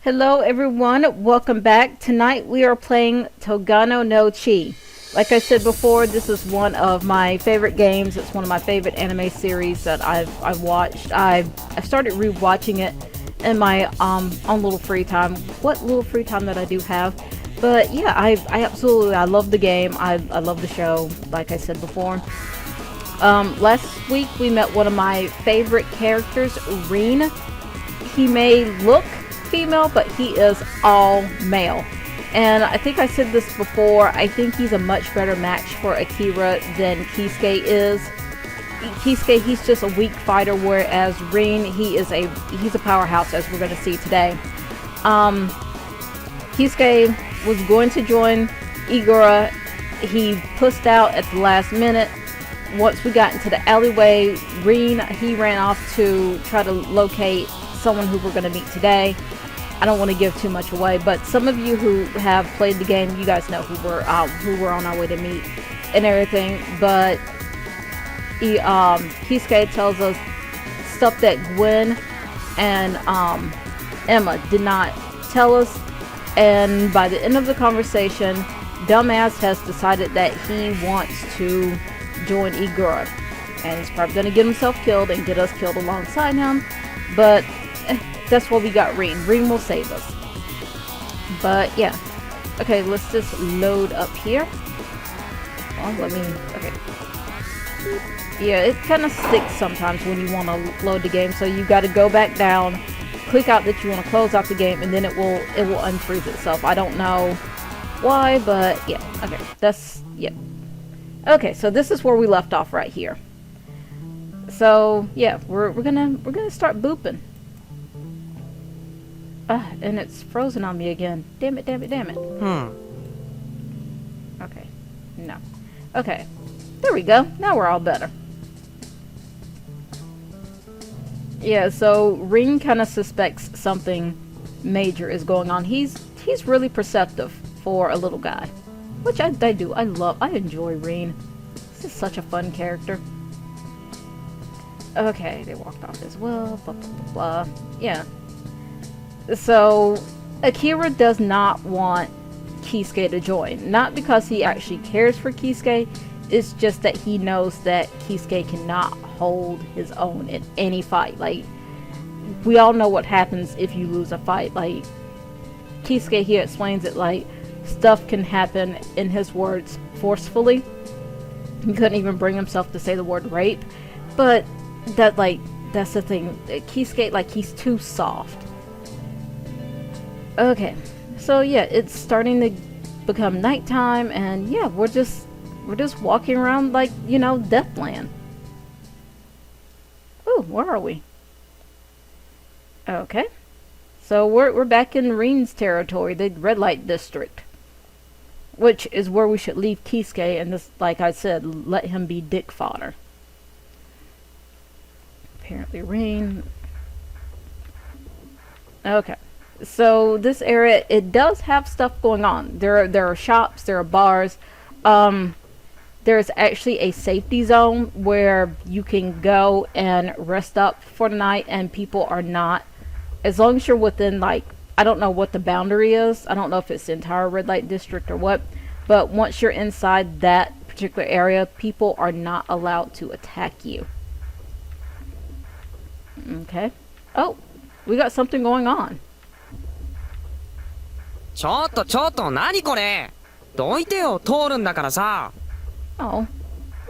Hello everyone, welcome back. Tonight we are playing Togainu No Chi. Like I said before, this is one of my favorite games. It's one of my favorite anime series that I've watched. I started rewatching it in my own little free time. What little free time that I do have. But yeah, I absolutely love the game. I love the show, like I said before. Last week we met one of my favorite characters, Rin. He may look female, but he is all male. And I think I said this before, I think he's a much better match for Akira than Kisuke is. Kisuke, he's just a weak fighter, whereas Rin, he's a powerhouse, as we're going to see today. Kisuke was going to join Igura. He pushed out at the last minute. Once we got into the alleyway, Rin, he ran off to try to locate someone who we're going to meet today. I don't want to give too much away, but some of you who have played the game, you guys know who we're on our way to meet and everything. But Kisuke tells us stuff that Gwen and Emma did not tell us, and by the end of the conversation, Dumbass has decided that he wants to join Igura, and he's probably going to get himself killed and get us killed alongside him, but that's why we got Rin. Rin will save us. But yeah. Okay, let's just load up here. Oh, okay. Yeah, it kind of sticks sometimes when you want to load the game, so you got to go back down, click out that you want to close out the game, and then it will unfreeze itself. I don't know why, but yeah. Okay, yeah. Okay, so this is where we left off right here. So yeah, we're gonna start booping. And it's frozen on me again. Damn it. Okay. No. Okay. There we go. Now we're all better. Yeah, so Rin kind of suspects something major is going on. He's really perceptive for a little guy. Which I do. I enjoy Rin. This is such a fun character. Okay, they walked off as well. Blah, blah, blah, blah. Yeah. So, Akira does not want Kisuke to join. Not because he actually cares for Kisuke, it's just that he knows that Kisuke cannot hold his own in any fight. Like, we all know what happens if you lose a fight. Like, Kisuke here explains it like, stuff can happen, in his words, forcefully. He couldn't even bring himself to say the word rape. But, that's the thing. Kisuke, like, he's too soft. Okay, so yeah, it's starting to become nighttime, and yeah, we're just walking around like, you know, Deathland. Ooh, where are we? Okay, so we're back in Rin's territory, the red light district, which is where we should leave Kisuke, and this, like I said, let him be dick fodder. Apparently, Rin. Okay. So this area, it does have stuff going on. There are shops, there are bars. There's actually a safety zone where you can go and rest up for the night, and people are not, as long as you're within, like, I don't know what the boundary is. I don't know if it's the entire red light district or what, but once you're inside that particular area, people are not allowed to attack you. Okay. Oh, we got something going on. ちょっと何これどいてよ通るんだからさ Oh,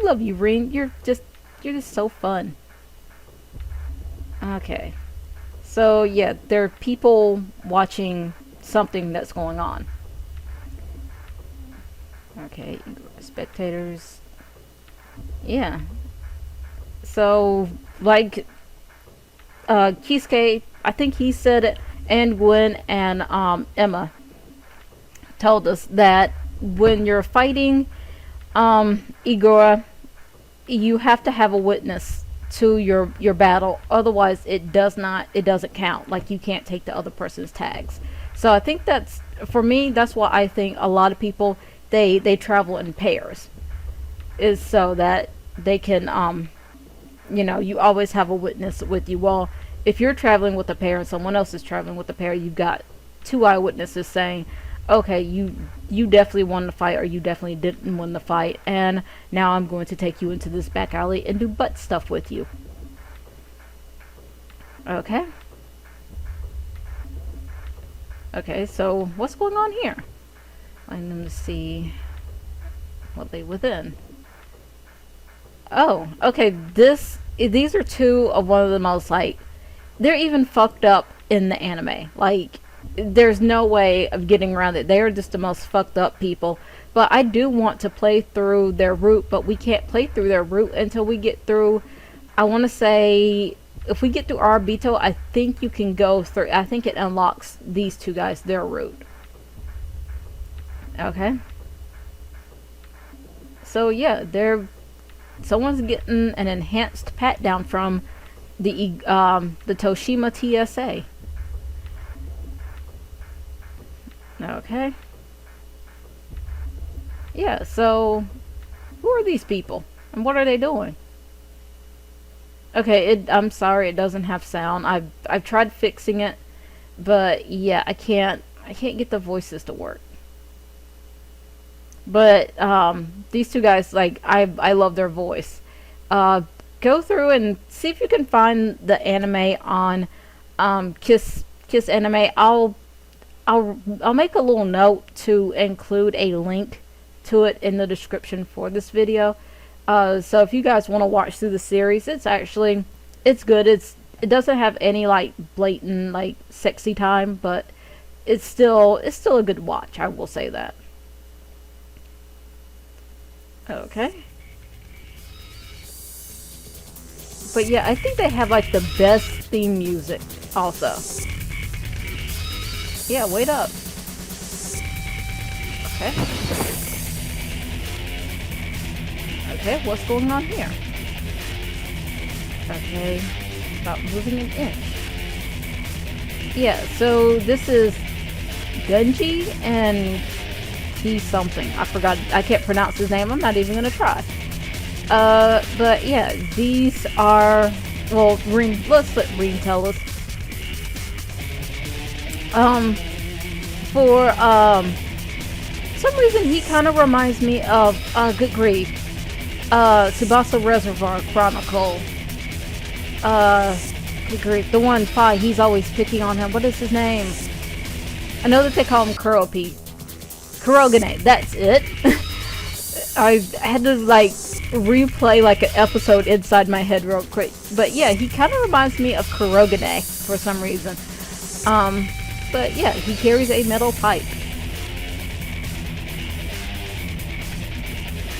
love you, Rin. You're just so fun. Okay. So yeah, there are people watching something that's going on. Okay, spectators. Yeah. So like Kisuke, I think he said it, and Gwen and Emma told us that when you're fighting Igura, you have to have a witness to your battle, otherwise it doesn't count. Like, you can't take the other person's tags. So I think that's, for me, that's why I think a lot of people they travel in pairs. is so that they can, you know, you always have a witness with you. Well, if you're traveling with a pair and someone else is traveling with a pair, you've got two eyewitnesses saying, okay, you definitely won the fight, or you definitely didn't win the fight, and now I'm going to take you into this back alley and do butt stuff with you. Okay. Okay, so what's going on here? I'm going to see what lay within. Oh, okay, these are two of one of the most, like, they're even fucked up in the anime. Like, there's no way of getting around it. They are just the most fucked up people. But I do want to play through their route, but we can't play through their route until we get through, I want to say, if we get through Arbitro, I think you can go through, I think it unlocks these two guys, their route. Okay. So yeah, someone's getting an enhanced pat down from the Toshima TSA. Okay. Yeah, so who are these people and what are they doing? Okay, I'm sorry, it doesn't have sound. I've tried fixing it, but yeah, I can't get the voices to work. But these two guys, like, I love their voice. Go through and see if you can find the anime on Kiss Anime. I'll make a little note to include a link to it in the description for this video. So if you guys want to watch through the series, it's good. It doesn't have any like blatant like sexy time, but it's still a good watch. I will say that. Okay. But yeah, I think they have like the best theme music also. Yeah, wait up. Okay. Okay, what's going on here? Okay, about moving an inch. Yeah, so this is Gunji and T something. I forgot. I can't pronounce his name. I'm not even gonna try. But yeah, these are, well, Reen, let's let Reen tell us. For some reason he kind of reminds me of good grief, Tsubasa Reservoir Chronicle. Good grief, the one Fi, he's always picking on him. What is his name? I know that they call him Kurogane, that's it. I had to like replay like an episode inside my head real quick. But yeah, he kind of reminds me of Kurogane for some reason. But yeah, he carries a metal pipe.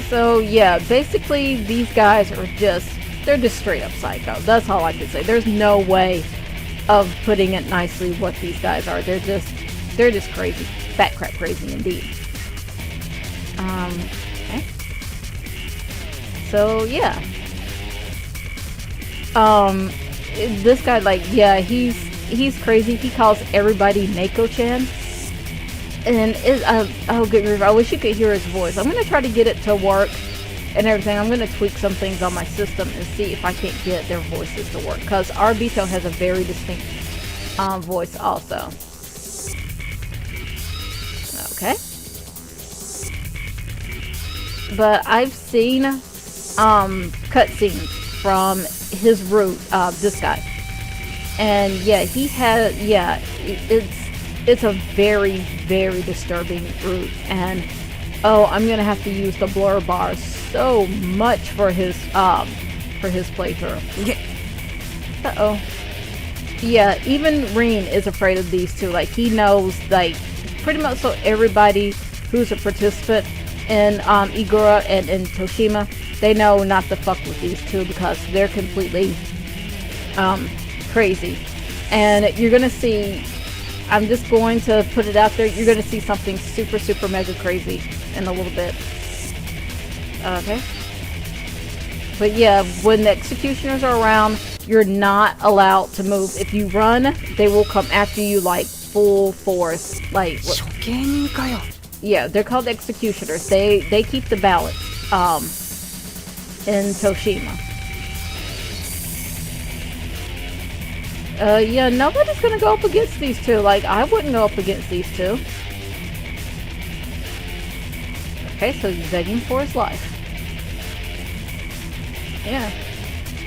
So yeah, basically these guys are they're just straight up psycho. That's all I can say. There's no way of putting it nicely what these guys are. They're just crazy. Fat crap crazy indeed. Okay. So yeah. This guy, like, yeah, he's crazy. He calls everybody Neko-chan. And oh good grief, I wish you could hear his voice. I'm gonna try to get it to work and everything. I'm gonna tweak some things on my system and see if I can't get their voices to work, because Arbitro has a very distinct voice also. Okay. But I've seen cutscenes from his route, this guy. And yeah, it's a very, very disturbing route. And oh, I'm gonna have to use the blur bar so much for his playthrough. Uh-oh. Yeah, even Reen is afraid of these two. Like, he knows, like, pretty much so everybody who's a participant in Igura and in Toshima, they know not to fuck with these two because they're completely crazy. And you're gonna see, I'm just going to put it out there, you're gonna see something super, super mega crazy in a little bit. Okay. But yeah, when the executioners are around, you're not allowed to move. If you run, they will come after you like full force. Like, yeah, they're called executioners. They keep the balance. in Toshima. Yeah, nobody's gonna go up against these two. Like, I wouldn't go up against these two. Okay, so he's begging for his life. Yeah.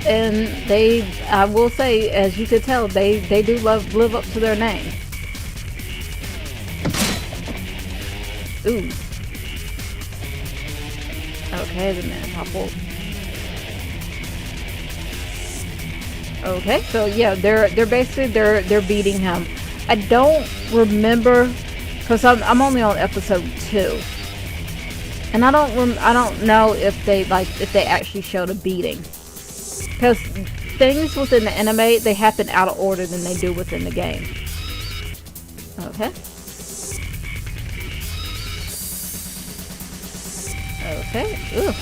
And they, I will say, as you could tell, they do live up to their name. Ooh. Okay, the man toppled. Okay, so yeah, they're basically they're beating him. I don't remember, because I'm only on episode 2, and I don't know if they actually showed a beating, because things within the anime, they happen out of order than they do within the game. Okay. Okay. Ugh.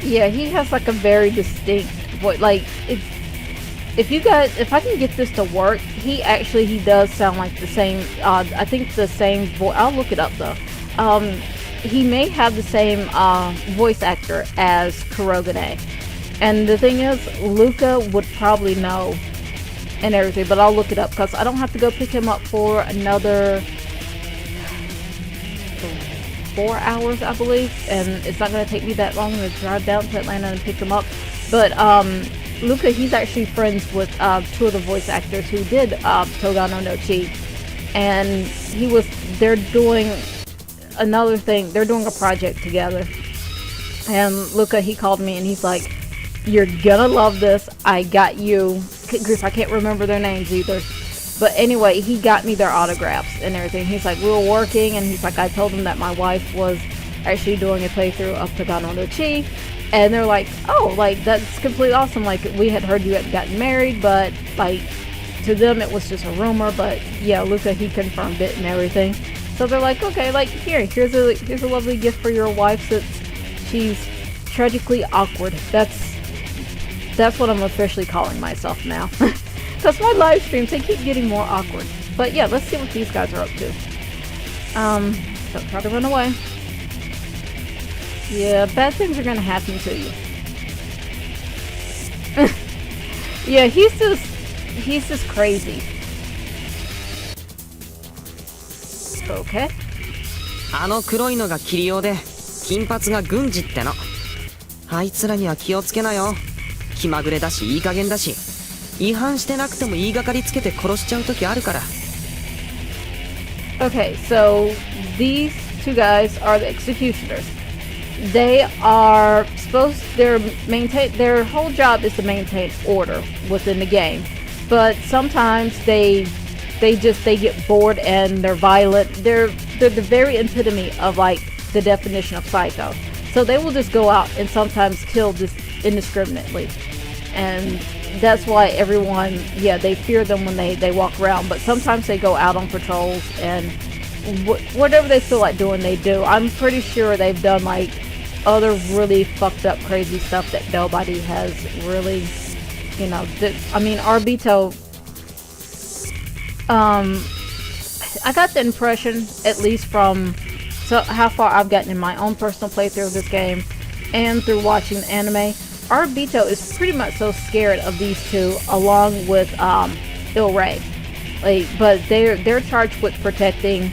Yeah, he has like a very distinct voice. Like, if I can get this to work, he does sound like the same. I think the same voice. I'll look it up though. He may have the same voice actor as Kurogane, and the thing is, Luca would probably know and everything. But I'll look it up because I don't have to go pick him up for another 4 hours, I believe, and it's not going to take me that long to drive down to Atlanta and pick him up. But Luca, he's actually friends with 2 of the voice actors who did Togainu No Chi, and they're doing another thing. They're doing a project together, and Luca, he called me and he's like, "You're gonna love this. I got you." Grief, I can't remember their names either. But anyway, he got me their autographs and everything. He's like, we were working, and he's like, I told him that my wife was actually doing a playthrough of Togainu No Chi, and they're like, oh, like, that's completely awesome. Like, we had heard you had gotten married, but, like, to them it was just a rumor. But yeah, Luca, he confirmed it and everything. So they're like, okay, like, here's a lovely gift for your wife since she's tragically awkward. That's what I'm officially calling myself now. Because my live streams, they keep getting more awkward. But yeah, let's see what these guys are up to. Don't try to run away. Yeah, bad things are gonna happen to you. Yeah, he's just crazy. Okay. あの黒いのがキリオで、金髪が軍事っての。あいつらには気をつけなよ。気まぐれだし、いい加減だし。違反してなくても言いがかりつけて殺しちゃう時あるから。Okay, so these 2 guys are the executioners. They are their whole job is to maintain order within the game. But sometimes they get bored and they're violent. They're the very epitome of like the definition of psycho. So they will just go out and sometimes kill just indiscriminately. And that's why everyone, yeah, they fear them when they walk around. But sometimes they go out on patrols and whatever they feel like doing, they do. I'm pretty sure they've done like other really fucked up crazy stuff that nobody has really, you know, I mean, Arbitro, I got the impression, at least from how far I've gotten in my own personal playthrough of this game and through watching the anime, Arbitro is pretty much so scared of these 2, along with Il Rey. Like, but they're charged with protecting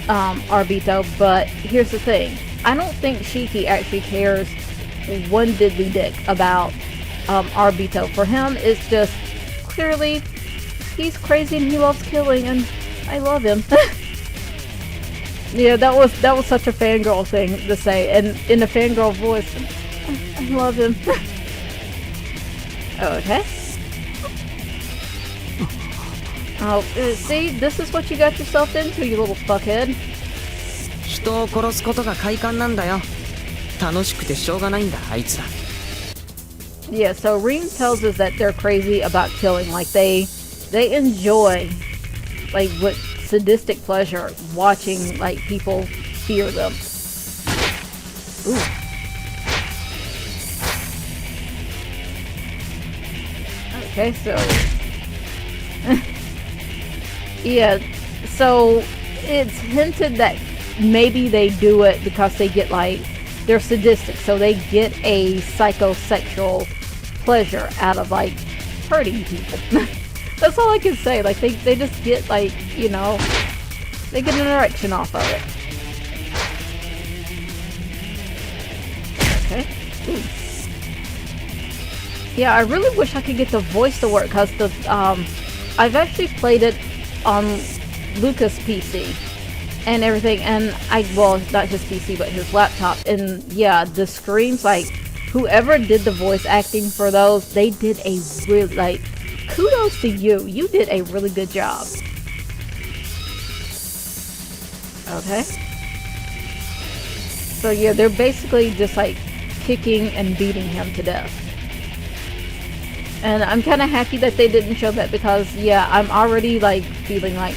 Arbitro. But here's the thing: I don't think Shiki actually cares one diddly dick about Arbitro. For him, it's just clearly he's crazy and he loves killing, and I love him. Yeah, that was such a fangirl thing to say, and in a fangirl voice. I love him. Okay. Oh, see, this is what you got yourself into, you little fuckhead. 人を殺すことが快感なんだよ。楽しくてしょうがないんだ、あいつら。Yeah, so Reem tells us that they're crazy about killing. Like they enjoy, like, with sadistic pleasure watching like people fear them. Ooh. Okay, so yeah, so it's hinted that maybe they do it because they get like they're sadistic, so they get a psychosexual pleasure out of like hurting people. That's all I can say. Like they just get like, you know, they get an erection off of it. Okay. Ooh. Yeah, I really wish I could get the voice to work, because the I've actually played it on Lucas' PC and everything, and well, not his PC, but his laptop, and yeah, the screams, like, whoever did the voice acting for those, they did a really, like, kudos to you. You did a really good job. Okay. So yeah, they're basically just like kicking and beating him to death. And I'm kind of happy that they didn't show that, because yeah, I'm already like feeling like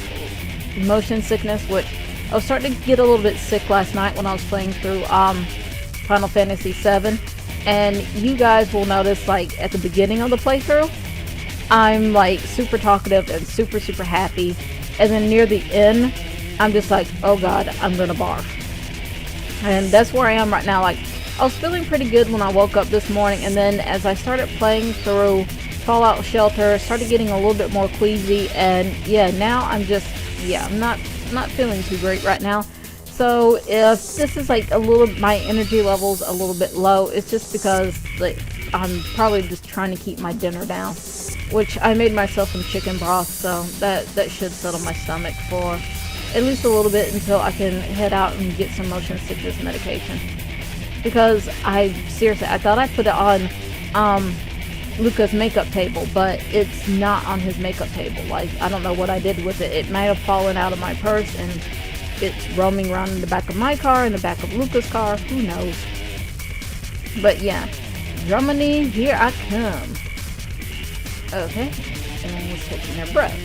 motion sickness, which I was starting to get a little bit sick last night when I was playing through Final Fantasy VII. And you guys will notice, like, at the beginning of the playthrough, I'm like super talkative and super happy, and then near the end I'm just like, oh god, I'm gonna barf. And that's where I am right now. Like, I was feeling pretty good when I woke up this morning, and then as I started playing through Fallout Shelter, started getting a little bit more queasy, and yeah, now I'm just, yeah, I'm not feeling too great right now. So if this is like a little, my energy levels a little bit low, it's just because like I'm probably just trying to keep my dinner down, which I made myself some chicken broth, so that should settle my stomach for at least a little bit until I can head out and get some motion sickness medication. Because I thought I put it on Luca's makeup table, but it's not on his makeup table. Like, I don't know what I did with it. It might have fallen out of my purse and it's roaming around in the back of my car, in the back of Luca's car, who knows. But yeah, Germany, here I come. Okay, everyone's taking their breath.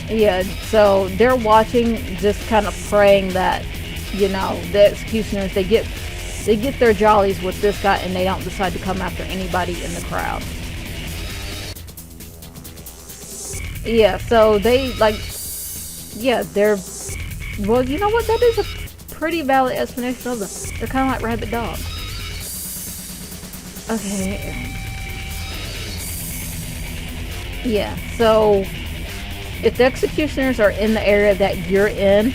Yeah, so they're watching, just kind of praying that, you know, the executioners, they get their jollies with this guy and they don't decide to come after anybody in the crowd. Yeah, so they, like, yeah, they're, well, you know what, that is a pretty valid explanation of them. They're kind of like rabid dogs. Okay. Yeah, so if the executioners are in the area that you're in,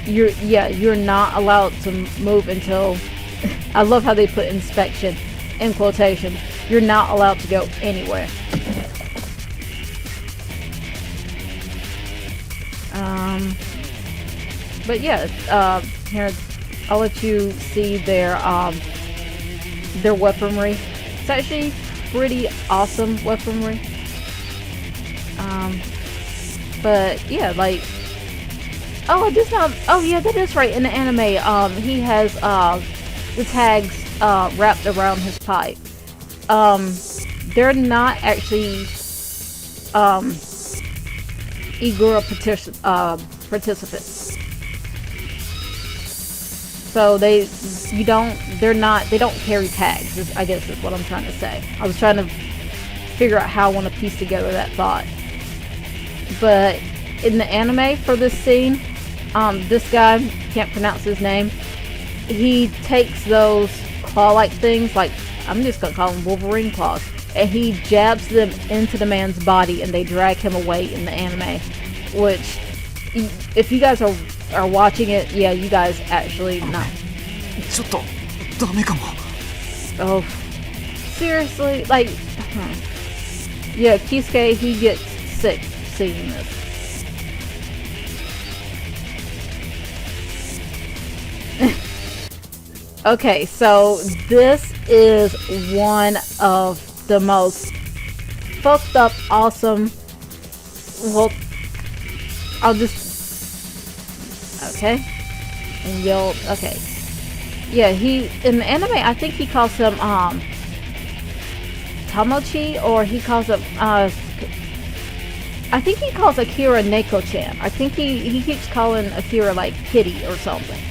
you're not allowed to move until, I love how they put inspection in quotation. You're not allowed to go anywhere. But yeah, here, I'll let you see their weaponry. It's actually pretty awesome weaponry. But yeah, like, oh, I just not, oh yeah, that is right, in the anime, he has, the tags, wrapped around his pipe. They're not actually, Igura participants. So they don't carry tags, I guess is what I'm trying to say. I was trying to figure out how I want to piece together that thought. But in the anime for this scene, this guy, can't pronounce his name, he takes those claw-like things, like, I'm just gonna call them Wolverine claws, and he jabs them into the man's body and they drag him away in the anime. Which, if you guys are watching it, yeah, you guys actually know. Oh, seriously? Like, yeah, Kisuke, he gets sick seeing this. Okay, so this is one of the most fucked up, awesome, well, I'll just, okay, and you'll, okay, yeah, he, in the anime, I think he calls him, Tamochi, or he calls him, I think he calls Akira Neko-chan. I think he keeps calling Akira, like, Kitty or something.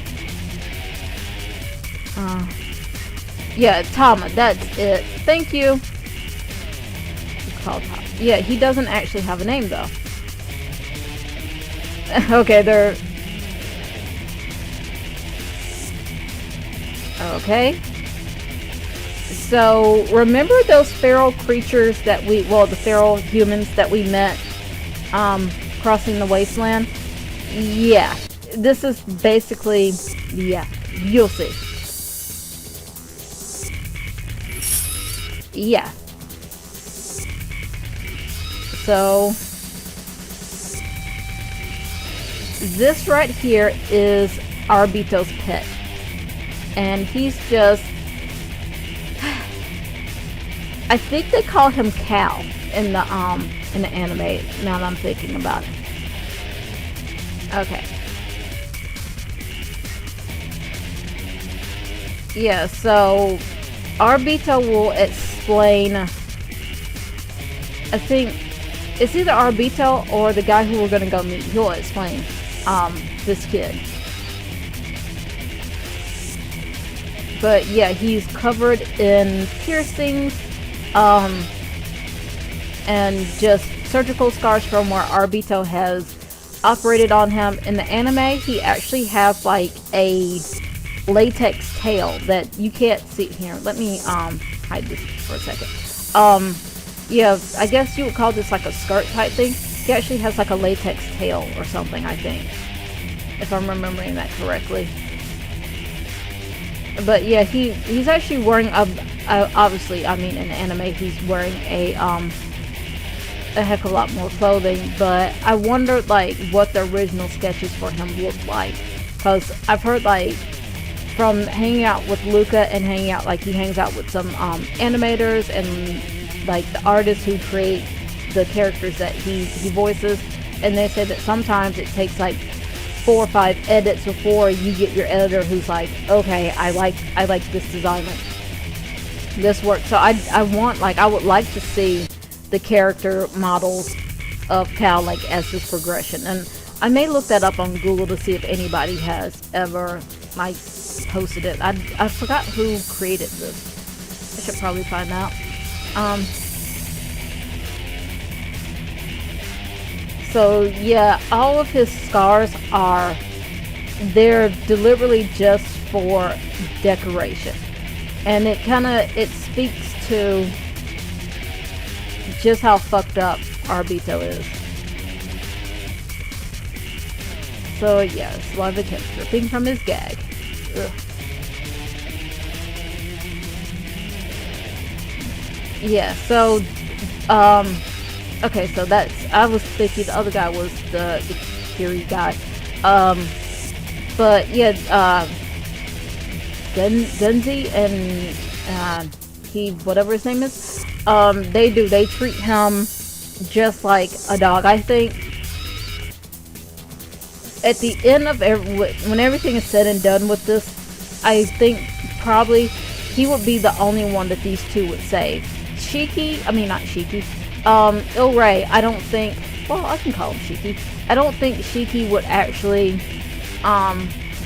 Yeah, Tama, that's it. Thank you. It's called Tama. Yeah, he doesn't actually have a name, though. Okay, Okay. So, remember those feral creatures that the feral humans that we met crossing the wasteland? Yeah. This is basically, yeah, you'll see. Yeah. So, this right here is Arbito's pet. And he's just... I think they call him Cal in the anime, now that I'm thinking about it. Okay. Yeah, so Arbito will explain, I think it's either Arbito or the guy who we're gonna go meet. He'll explain this kid. But yeah, he's covered in piercings, and just surgical scars from where Arbito has operated on him. In the anime, he actually has like a latex tail that you can't see here. Let me hide this for a second. Yeah, I guess you would call this like a skirt type thing. He actually has like a latex tail or something, I think, if I'm remembering that correctly. But yeah, he's actually wearing obviously, I mean, in the anime he's wearing a heck of a lot more clothing, but I wondered like what the original sketches for him looked like, because I've heard like from hanging out with Luca and hanging out, like he hangs out with some animators and like the artists who create the characters that he voices, and they say that sometimes it takes like 4 or 5 edits before you get your editor who's like, okay, I like this design, like this work. So I would like to see the character models of Cal like as this progression, and I may look that up on Google to see if anybody has ever like posted it. I forgot who created this. I should probably find out. So yeah, all of his scars they're deliberately just for decoration, and it speaks to just how fucked up Arbito is. So yeah, Slavic him dripping from his gag. Ugh. Yeah, so okay, so I was thinking the other guy was the Kiri guy. But yeah, Gunzi and whatever his name is, they treat him just like a dog. I think at the end of when everything is said and done with this, I think probably he would be the only one that these two would save. Il-Ray, I don't think, well, I can call him Shiki. I don't think Shiki would actually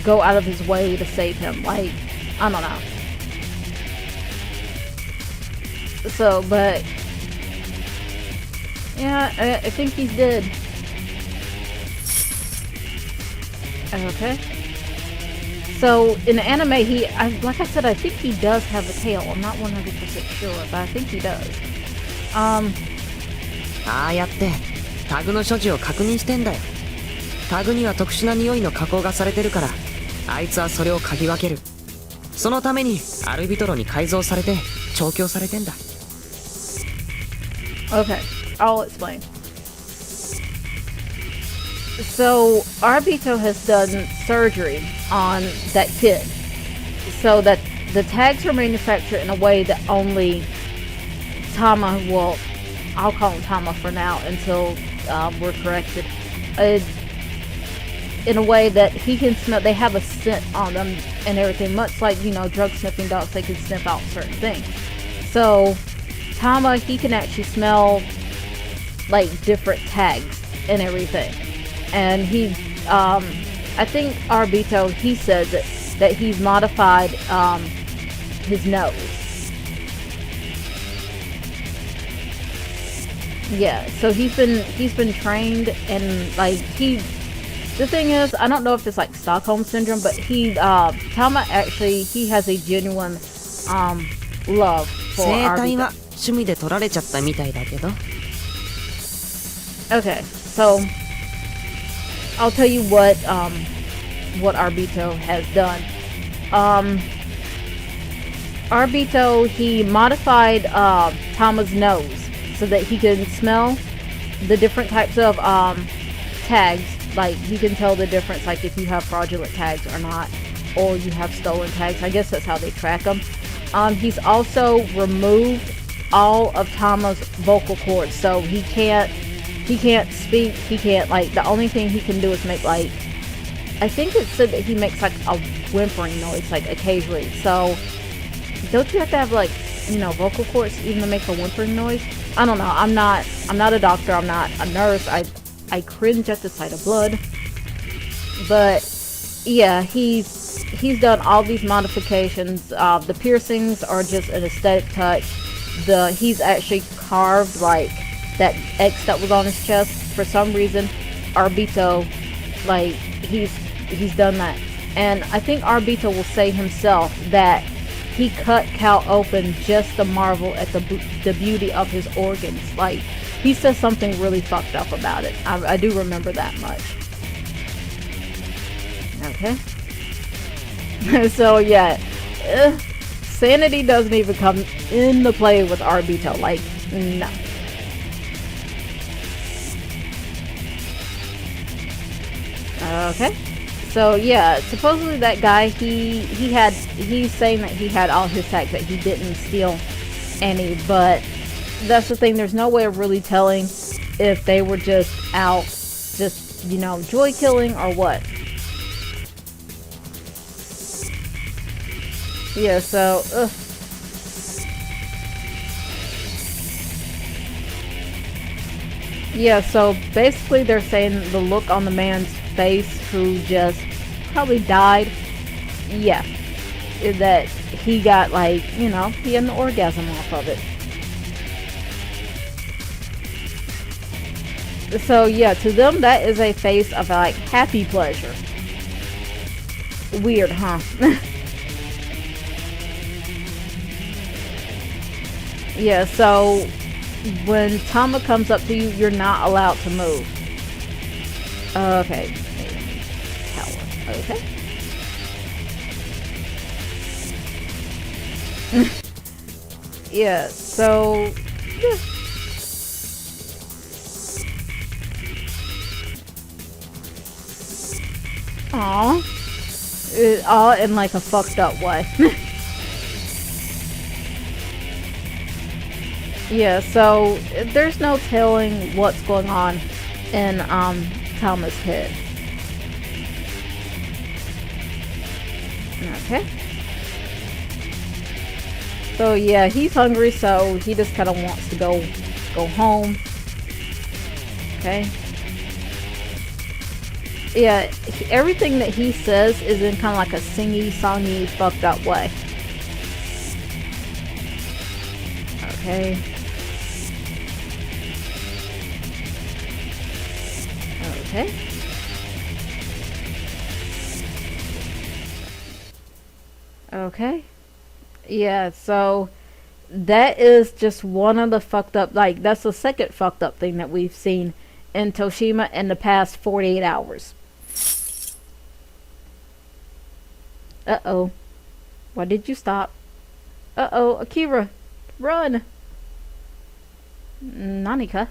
go out of his way to save him. Like, I don't know. So, but yeah, I think he's dead. Okay. So in the anime, like I said, I think he does have a tail. I'm not 100% sure, but I think he does. ああやってタグの所持を確認してんだよ。タグには特殊な匂いの加工がされてるから、あいつはそれを嗅ぎ分ける。そのためにアルビトロに改造されて調教されてんだ。Okay, I'll explain. So Arbito has done surgery on that kid, so that the tags are manufactured in a way that only Tama will, I'll call him Tama for now until we're corrected, in a way that he can smell. They have a scent on them and everything, much like, drug sniffing dogs, they can sniff out certain things. So Tama, he can actually smell like different tags and everything. And he, I think Arbito, he said that he's modified his nose. Yeah, so he's been trained, and like The thing is, I don't know if it's like Stockholm syndrome, but Tama actually, he has a genuine love for 生体 Arbitro. は趣味で取られちゃったみたいだけど。 Okay, so I'll tell you what Arbitro has done. Arbitro, he modified Tama's nose so that he can smell the different types of tags. Like, you can tell the difference, like if you have fraudulent tags or not, or you have stolen tags. I guess that's how they track them. He's also removed all of Tama's vocal cords, so he can't speak. He can't, like, the only thing he can do is make, like, I think it said that he makes like a whimpering noise, like occasionally. So don't you have to have, like, you know, vocal cords even to make a whimpering noise? I don't know. I'm not a doctor. I'm not a nurse. I cringe at the sight of blood. But yeah, he's done all these modifications. The piercings are just an aesthetic touch. He's actually carved like that X that was on his chest. For some reason, Arbitro, like, he's done that. And I think Arbitro will say himself that he cut Cal open just to marvel at the beauty of his organs. Like, he says something really fucked up about it. I do remember that much. Okay. So yeah, sanity doesn't even come into play with Arbitro. Like, no. Okay. So yeah, supposedly that guy, he's saying that he had all his tags, that he didn't steal any, but that's the thing, there's no way of really telling if they were just out, just, you know, joy killing or what. Yeah, so, yeah, so basically they're saying the look on the man's face who just probably died, yeah, that he got, like, you know, he had an orgasm off of it. So yeah, to them that is a face of, like, happy pleasure. Weird, huh? Yeah, so when Tama comes up to you, you're not allowed to move. Okay. Tower. Okay. Yeah, so yeah. Aww. All in, like, a fucked up way. Yeah, so there's no telling what's going on in Tama's head. Okay. So yeah, he's hungry, so he just kind of wants to go home. Okay. Yeah, everything that he says is in kind of like a singy-songy, fucked up way. Okay. Okay. Okay. Yeah, so that is just one of the fucked up, like, that's the second fucked up thing that we've seen in Toshima in the past 48 hours. Uh-oh. Why did you stop? Uh-oh, Akira. Run! Nanika.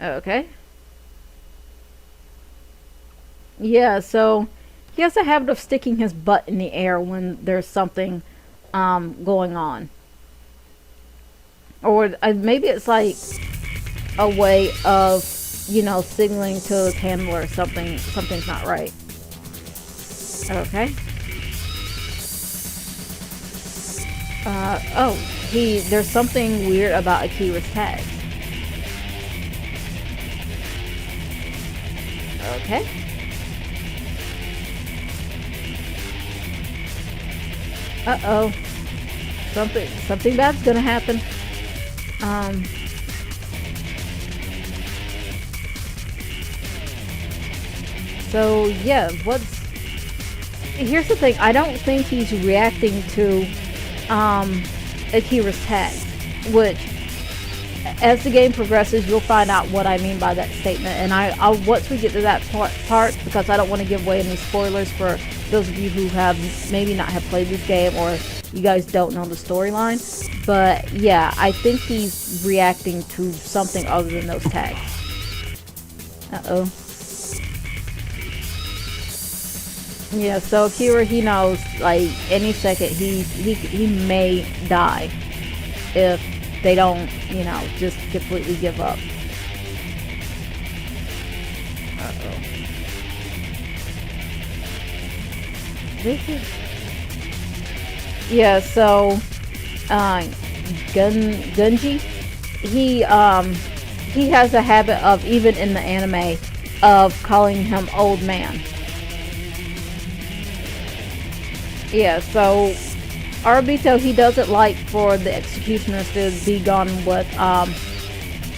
Okay. Yeah, so he has a habit of sticking his butt in the air when there's something going on. Or maybe it's like a way of, you know, signaling to his handler something's not right. Okay. Oh, there's something weird about Akira's tags. Okay. Uh-oh. Something bad's gonna happen. So yeah, here's the thing. I don't think he's reacting to Akira's tag, which as the game progresses, you'll find out what I mean by that statement. And I'll once we get to that part, because I don't want to give away any spoilers for those of you who have maybe not have played this game, or you guys don't know the storyline. But yeah, I think he's reacting to something other than those tags. Uh-oh. Yeah, so Akira, he knows, like, any second he may die if they don't, you know, just completely give up. Uh-oh. Yeah, so Gunji, he has a habit of, even in the anime, of calling him old man. Yeah, so Arbitro, he doesn't like for the executioners to be gone with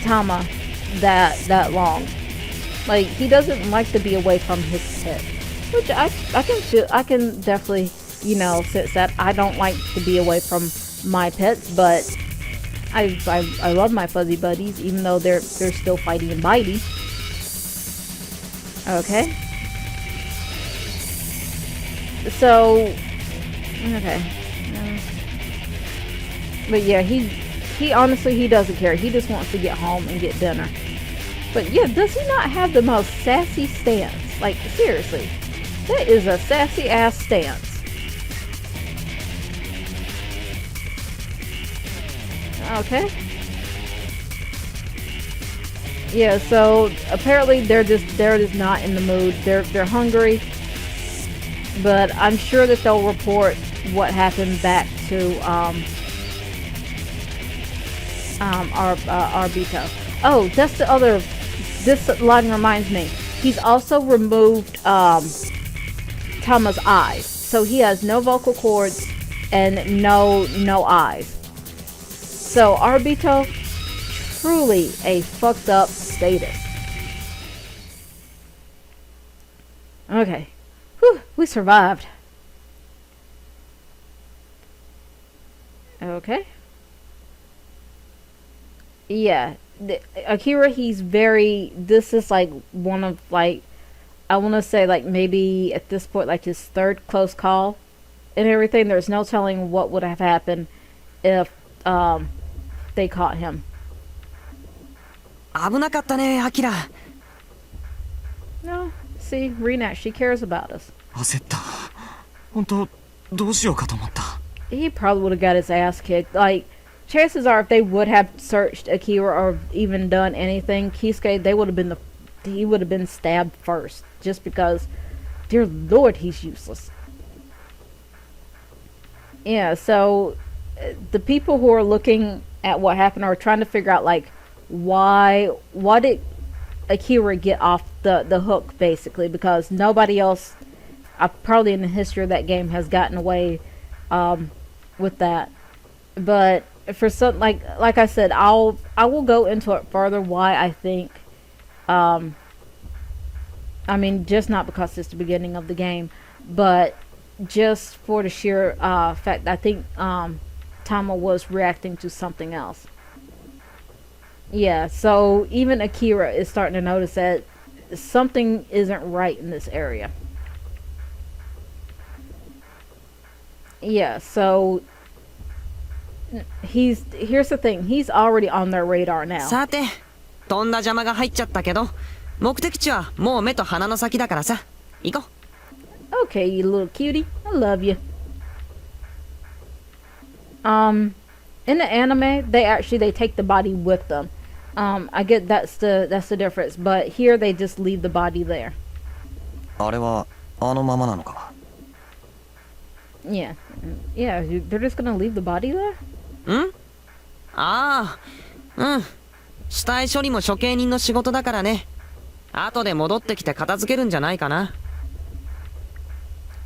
Tama that long. Like, he doesn't like to be away from his pet, which I can definitely, you know, sense that. I don't like to be away from my pets, but I love my fuzzy buddies, even though they're still fighting and biting. Okay. So, okay. But yeah, he honestly, he doesn't care. He just wants to get home and get dinner. But yeah, does he not have the most sassy stance? Like, seriously, that is a sassy ass stance. Okay. Yeah, so apparently they're just not in the mood. They're hungry, but I'm sure that they'll report what happened back to Arbitro. Oh, that's the other. This line reminds me. He's also removed Tama's eyes, so he has no vocal cords and no eyes. So Arbitro, truly a fucked up status. Okay, whew, we survived. Okay. Yeah, Akira, he's very, this is like one of, like, I want to say, like, maybe at this point, like, his third close call and everything. There's no telling what would have happened if they caught him. 危なかったね、アキラ。 No, see, Renat, she cares about us. 焦った。本当どうしようかと思った。 He probably would have got his ass kicked. Like, chances are, if they would have searched Akira or even done anything, Kisuke, he would have been stabbed first, just because, dear Lord, he's useless. Yeah, so the people who are looking at what happened are trying to figure out, like, why did Akira get off the hook, basically, because nobody else, probably in the history of that game, has gotten away with that. But for some, like I said, I will go into it further why I think, I mean, just not because it's the beginning of the game, but just for the sheer fact I think Tama was reacting to something else. Yeah, so even Akira is starting to notice that something isn't right in this area. Yeah, so here's the thing, he's already on their radar now. さて、とんだ邪魔が入っちゃったけど、目的地はもう目と鼻の先だからさ、行こう。 Okay, you little cutie, I love you. In the anime, they take the body with them. I get that's the difference, but here they just leave the body there. あれはあのままなのか。 Yeah, they're just gonna leave the body there? ん？ああ、うん。死体処理も処刑人の仕事だからね。後で戻ってきて片付けるんじゃないかな。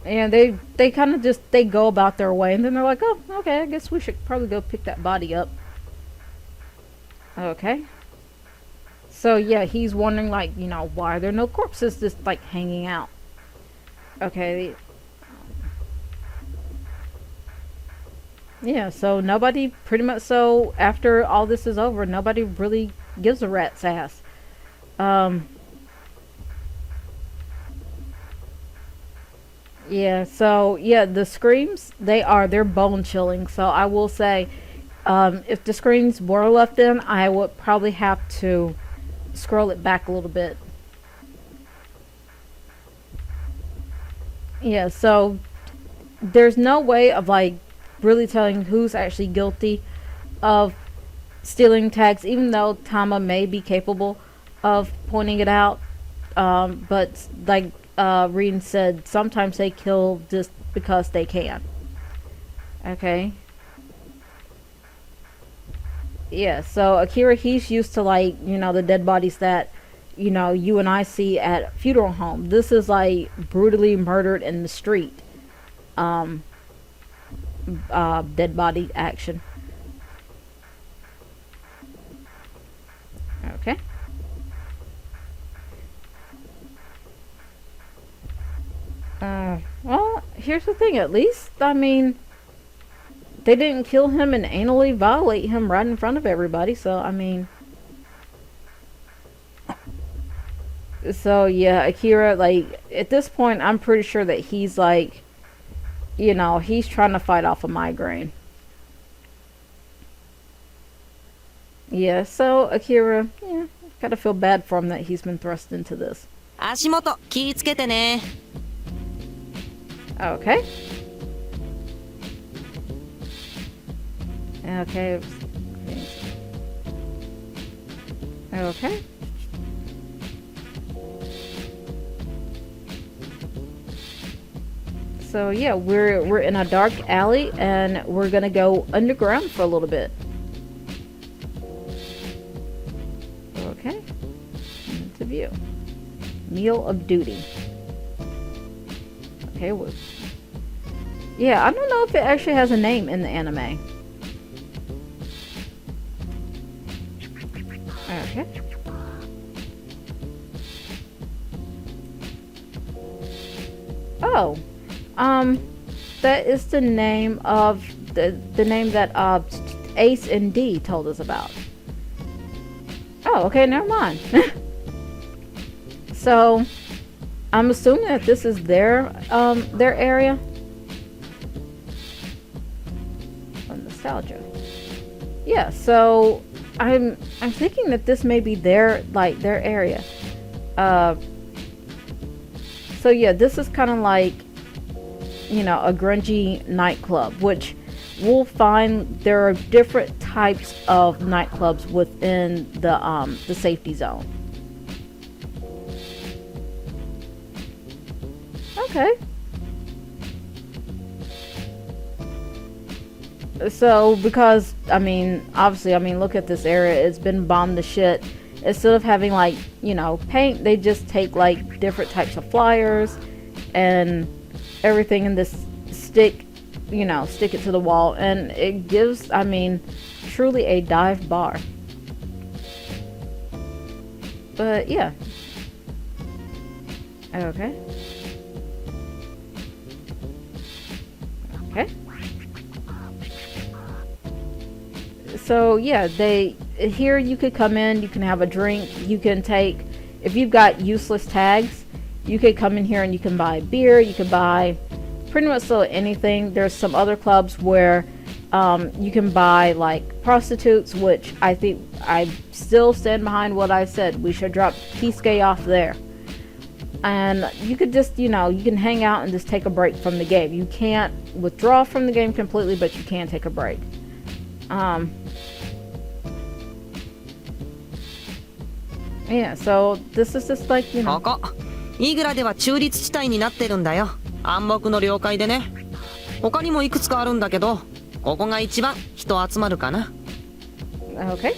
Yeah, they kind of just, they go about their way, and then they're like, oh, okay, I guess we should probably go pick that body up. Okay. So yeah, he's wondering like, you know, why are there no corpses just like hanging out? Okay. Yeah, so nobody pretty much, so after all this is over, nobody really gives a rat's ass. Um yeah, so yeah, the screams, they're bone chilling. So I will say, if the screams were left in, I would probably have to scroll it back a little bit. Yeah, so there's no way of like really telling who's actually guilty of stealing tags, even though Tama may be capable of pointing it out. But like Reen said, sometimes they kill just because they can. Okay. Yeah, so Akira, he's used to like, you know, the dead bodies that, you know, you and I see at funeral home. This is like brutally murdered in the street. Um, Dead body action. Okay. Well, here's the thing. At least, I mean, they didn't kill him and anally violate him right in front of everybody. So, I mean, so yeah, Akira, like at this point, I'm pretty sure that he's like, you know, he's trying to fight off a migraine. Yeah, so Akira, yeah, gotta feel bad for him that he's been thrust into this. 足元気ぃつけてね。 Okay. Okay. Okay. So yeah, we're in a dark alley and we're gonna go underground for a little bit. Okay. Into view. Meal of Duty. Okay. Yeah, I don't know if it actually has a name in the anime. Okay. Oh. That is the name of the name that Ace and D told us about. Oh, okay, never mind. So, I'm assuming that this is their area. Oh, nostalgia. Yeah, so I'm thinking that this may be their area. So yeah, this is kind of like, you know, a grungy nightclub, which we'll find there are different types of nightclubs within the safety zone. Okay. So, because, I mean, obviously, I mean, look at this area. It's been bombed to shit. Instead of having, like, you know, paint, they just take, like, different types of flyers and everything in this stick it to the wall. And it gives, I mean, truly a dive bar. But, yeah. Okay. Okay. So yeah, here you could come in, you can have a drink, you can take, if you've got useless tags, you could come in here and you can buy beer, you can buy pretty much so anything. There's some other clubs where you can buy like prostitutes, which I think I still stand behind what I said. We should drop Kisuke off there. And you could just, you know, you can hang out and just take a break from the game. You can't withdraw from the game completely, but you can take a break. Yeah, so this is just like, you know. ここイグラでは中立地帯になってるんだよ。暗黙の了解でね。他にもいくつかあるんだけど、ここが一番人集まるかな。Okay.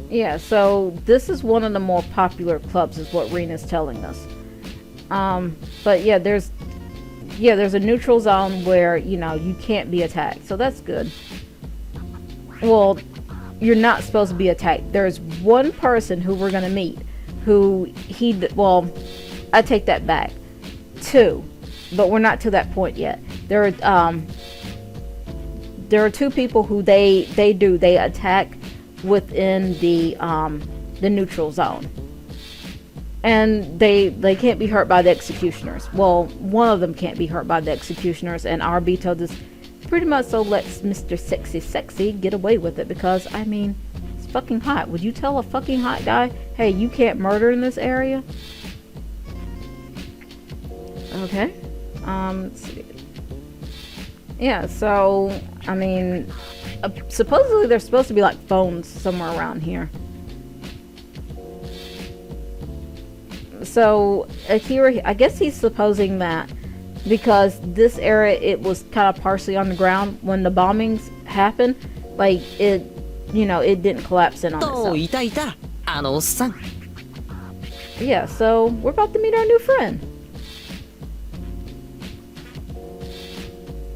Yeah, so this is one of the more popular clubs is what Rena's telling us. But yeah, there's a neutral zone where, you know, you can't be attacked. So that's good. Well, you're not supposed to be attacked. There's one person who we're gonna meet who I take that back. Two, but we're not to that point yet. There are two people who they attack within the neutral zone, and they can't be hurt by the executioners. Well, one of them can't be hurt by the executioners, and Arbitro just pretty much so lets Mr. Sexy get away with it, because I mean, it's fucking hot. Would you tell a fucking hot guy, hey, you can't murder in this area? Okay. Let's see. Yeah, so I mean, supposedly there's supposed to be like phones somewhere around here. So Akira, I guess he's supposing that because this area, it was kind of partially on the ground when the bombings happened, like it didn't collapse in on itself. Yeah, so we're about to meet our new friend.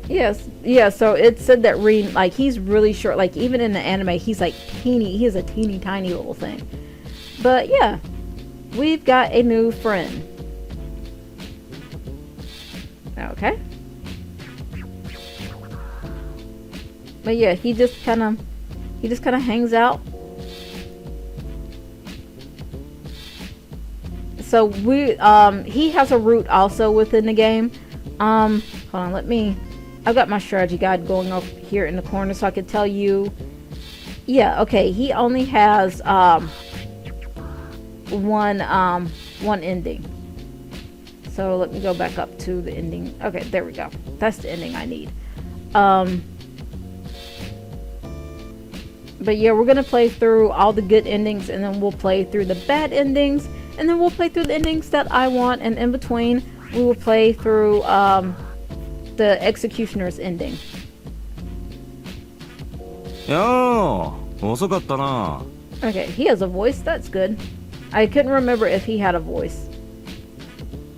Yes, yeah, so it said that Rin, like, he's really short. Like, even in the anime, he's like teeny. He is a teeny tiny little thing. But yeah, we've got a new friend. Okay. But yeah, he just kind of hangs out. So he has a route also within the game. Hold on, I've got my strategy guide going up here in the corner so I can tell you. Yeah, okay, he only has one ending. So let me go back up to the ending. Okay, there we go. That's the ending I need. But yeah, we're gonna play through all the good endings, and then we'll play through the bad endings, and then we'll play through the endings that I want, and in between we will play through the executioner's ending. Okay, he has a voice. That's good. I couldn't remember if he had a voice.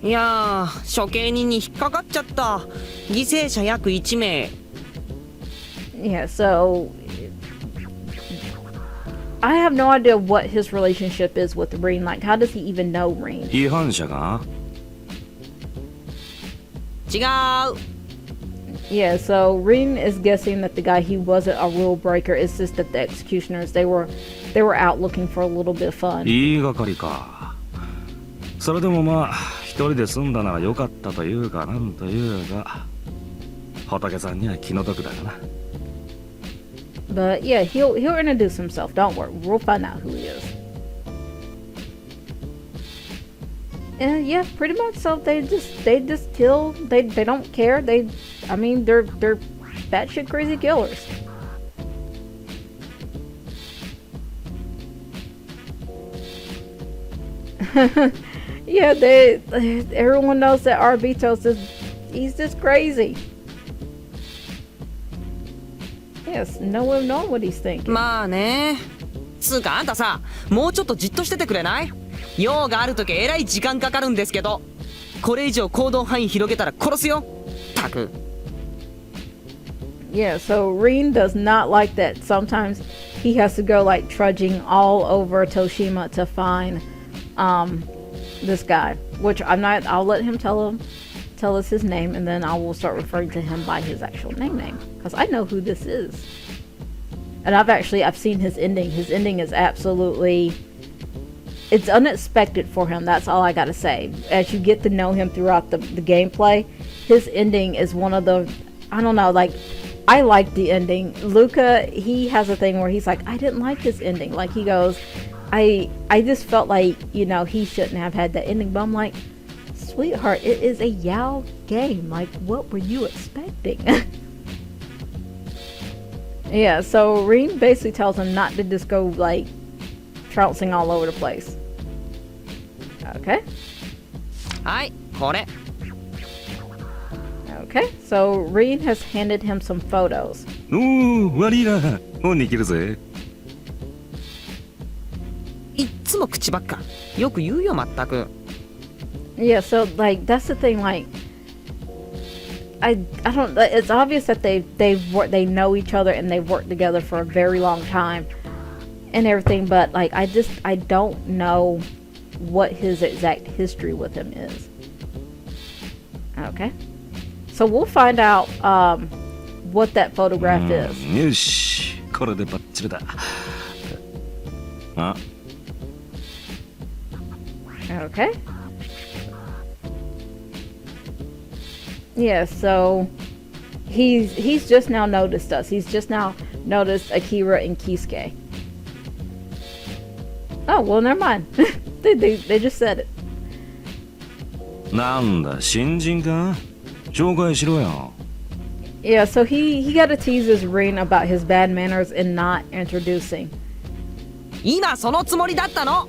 いやー、処刑人に引っかかっちゃった。犠牲者約1名。Yeah, so I have no idea what his relationship is with Rin. Like, how does he even know Rin? 違反者が違う。 Yeah, so Rin is guessing that the guy, he wasn't a rule breaker. It's just that the executioners, they were out looking for a little bit of fun. 言いがかりか。それでもまあ一人で済んだなら良かったというかなんというか、仏さんには気の毒だがな。 But yeah, he'll introduce himself. Don't worry, we'll find out who he is. And yeah, pretty much. So they just kill. They don't care. They're batshit crazy killers. Yeah, everyone knows that Arbitro he's just crazy. Yes, no one knows what he's thinking. まあね。つうかあんたさ、もうちょっとじっとしててくれない？用があるときえらい時間かかるんですけど。これ以上行動範囲広げたら殺すよ。たく。Yeah, so Rin does not like that. Sometimes he has to go like trudging all over Toshima to find this guy, which I'll let him tell us his name, and then I will start referring to him by his actual name, because I know who this is. And I've seen his ending. His ending is absolutely, it's unexpected for him. That's all I gotta say. As you get to know him throughout the gameplay, his ending is one of the, I don't know, like, I like the ending. Luca, he has a thing where he's like, I didn't like this ending. Like, he goes, I just felt like, he shouldn't have had that ending. But I'm like, sweetheart, it is a Yao game. Like, what were you expecting? Yeah, so Rin basically tells him not to just go, like, trouncing all over the place. Okay. はい、これ。 Okay, so Rin has handed him some photos. おー、悪いな。本に切るぜ。いっつも口ばっか。よく言うよ、まったく。 Yeah, so like that's the thing. Like, I don't. It's obvious that they know each other and they've worked together for a very long time. and everything, but like I don't know what his exact history with him is. Okay, so we'll find out what that photograph is. よし、これでバッチリだ。あ、 Okay. Yeah, so he's just now noticed us. He's just now noticed Akira and Kisuke. Oh, well, never mind. they just said it. なんだ、新人か？紹介しろよ。 Yeah, so he got to tease his ring about his bad manners and not introducing. 今そのつもりだったの。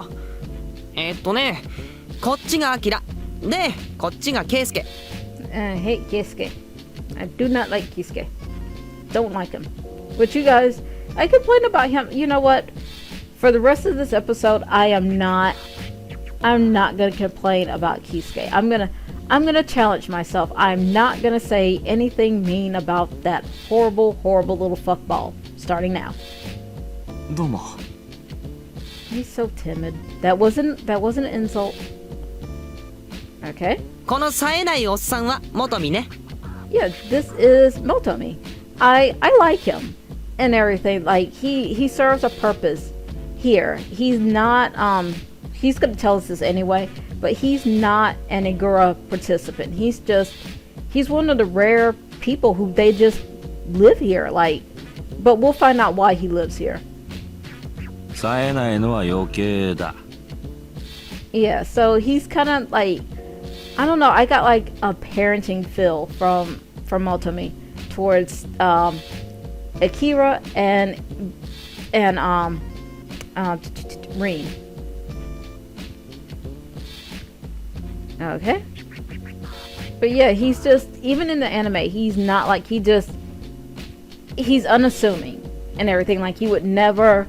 ね、こっちがアキラでこっちがケイスケ。I hate Kisuke. I do not like Kisuke. Don't like him. But you guys, I complain about him. You know what? For the rest of this episode, I'm not gonna complain about Kisuke. I'm gonna challenge myself. I'm not gonna say anything mean about that horrible little fuckball. Starting now. どうも。 He's so timid. That wasn't an insult. Okay. この冴えないおっさんは元美ね。Yeah, this is Motomi. I like him and everything. Like he serves a purpose here. He's not he's gonna tell us this anyway, but he's not an Igura participant. He's one of the rare people who they just live here. Like, but we'll find out why he lives here. 冴えないのは余計だ。 Yeah, so he's kind of like, I don't know, I got like a parenting feel from Motomi towards Akira and Rin. Okay. But yeah, he's just, even in the anime, he's not like, he's unassuming and everything. Like, you would never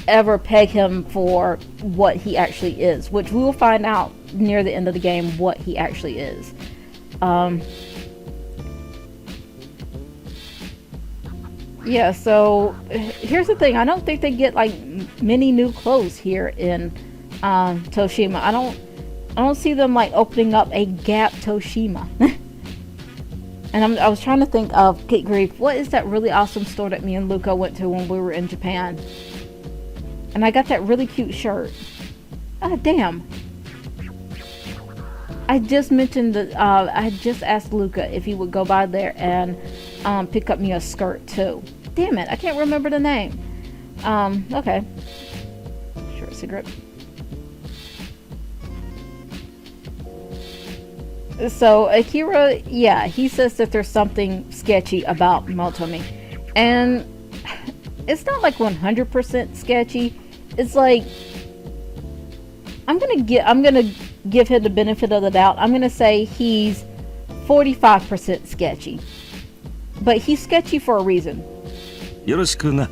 ever peg him for what he actually is, which we will find out near the end of the game what he actually is. Yeah, so here's the thing. I don't think they get like many new clothes here in Toshima. I don't see them like opening up a Gap Toshima. And I was trying to think of, good grief, what is that really awesome store that me and Luca went to when we were in Japan? And I got that really cute shirt. Ah, damn. I just mentioned that I had just asked Luca if he would go by there and pick up me a skirt too. Damn it, I can't remember the name. Okay. Short cigarette. So Akira, yeah, he says that there's something sketchy about Motomi. And it's not like 100% sketchy. It's like, I'm gonna give him the benefit of the doubt. I'm gonna say he's 45% sketchy, but he's sketchy for a reason. よろしくな。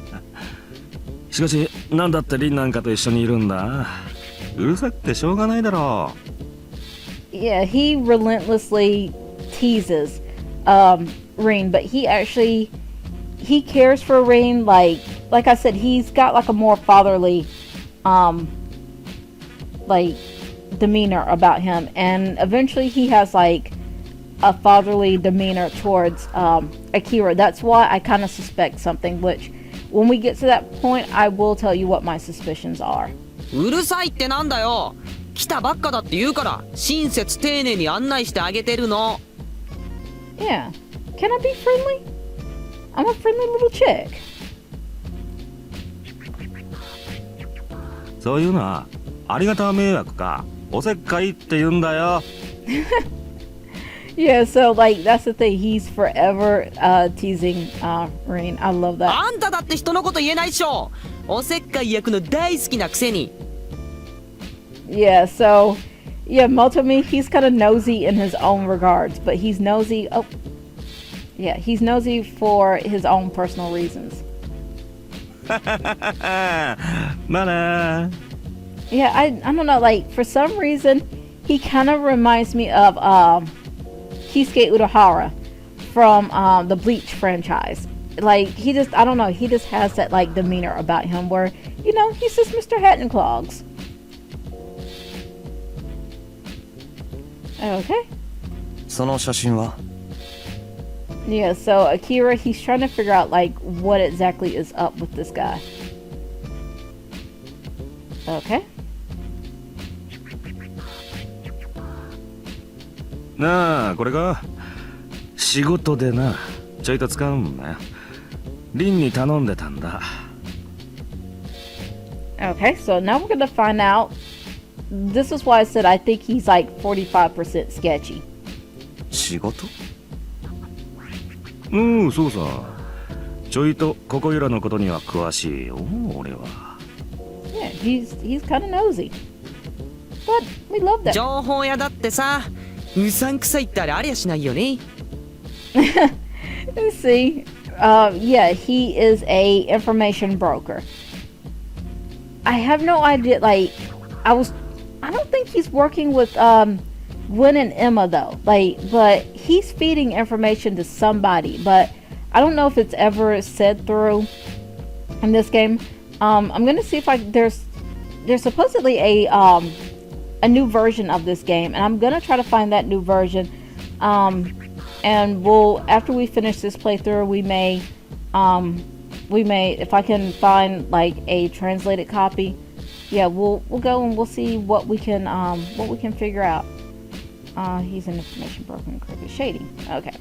しかし、なんだってリンなんかと一緒にいるんだ。うるさくてしょうがないだろう。Yeah, he relentlessly teases Rin, but he cares for Rin. Like I said, he's got like a more fatherly like demeanor about him, and eventually he has like a fatherly demeanor towards Akira. That's why I kind of suspect something, which when we get to that point I will tell you what my suspicions are. うるさいってなんだよ。来たばっかだって言うから親切丁寧に案内してあげてるの。 Yeah, can I be friendly? I'm a friendly little chick. そういうのはありがた迷惑か。おせっかいって言うんだよ。Yeah, so like that's the thing. He's forever teasing Rin. I love that. あんただって人のこと言えないっしょ。おせっかい焼くの大好きなくせに。Yeah, so yeah, Motomi, he's kind of nosy in his own regards, but he's nosy. Oh, yeah, he's nosy for his own personal reasons. まあな。 Yeah, I don't know. Like for some reason, he kind of reminds me of Kisuke Urahara from the Bleach franchise. like he just, I don't know, he just has that like demeanor about him where, you know, he's just Mr. Hat and Clogs. Okay. その写真は Yeah, so Akira, he's trying to figure out like what exactly is up with this guy. Okay. なあこれか仕事でなちょいと使うんだよリンに頼んでたんだ Okay, so now we're gonna find out. This is why I said I think he's like 45% sketchy. 仕事うんそうさちょいとここいらのことには詳しいよ俺は Yeah, he's kind of nosy. But we love that. 情報屋だってさうさんくさいってあれありゃしないよね Let's see. Yeah, he is a information broker. I have no idea. Like, I don't think he's working with Gwen and Emma though. Like, but he's feeding information to somebody. But I don't know if it's ever said through in this game. I'm gonna see if there's supposedly a new version of this game, and I'm gonna try to find that new version. And we'll, after we finish this playthrough, we may, if I can find like a translated copy, yeah, we'll go and we'll see what we can figure out. He's an information broker and crooked shady. Okay,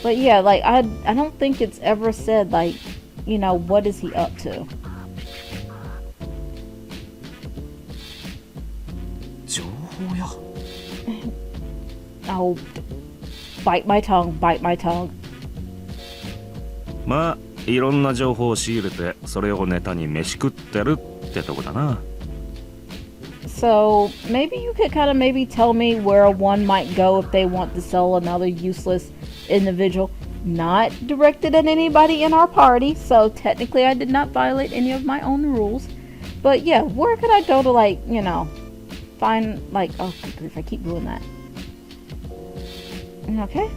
but yeah, like I don't think it's ever said like, you know, what is he up to? 情報屋 Oh, bite my tongue. まあいろんな情報を仕入れてそれをネタに飯食ってるってとこだな So maybe you could kind of maybe tell me where one might go if they want to sell another useless individual. Not directed at anybody in our party, so technically I did not violate any of my own rules. But yeah, where could I go to, like, you know, find, like, oh good grief, I keep doing that. Okay.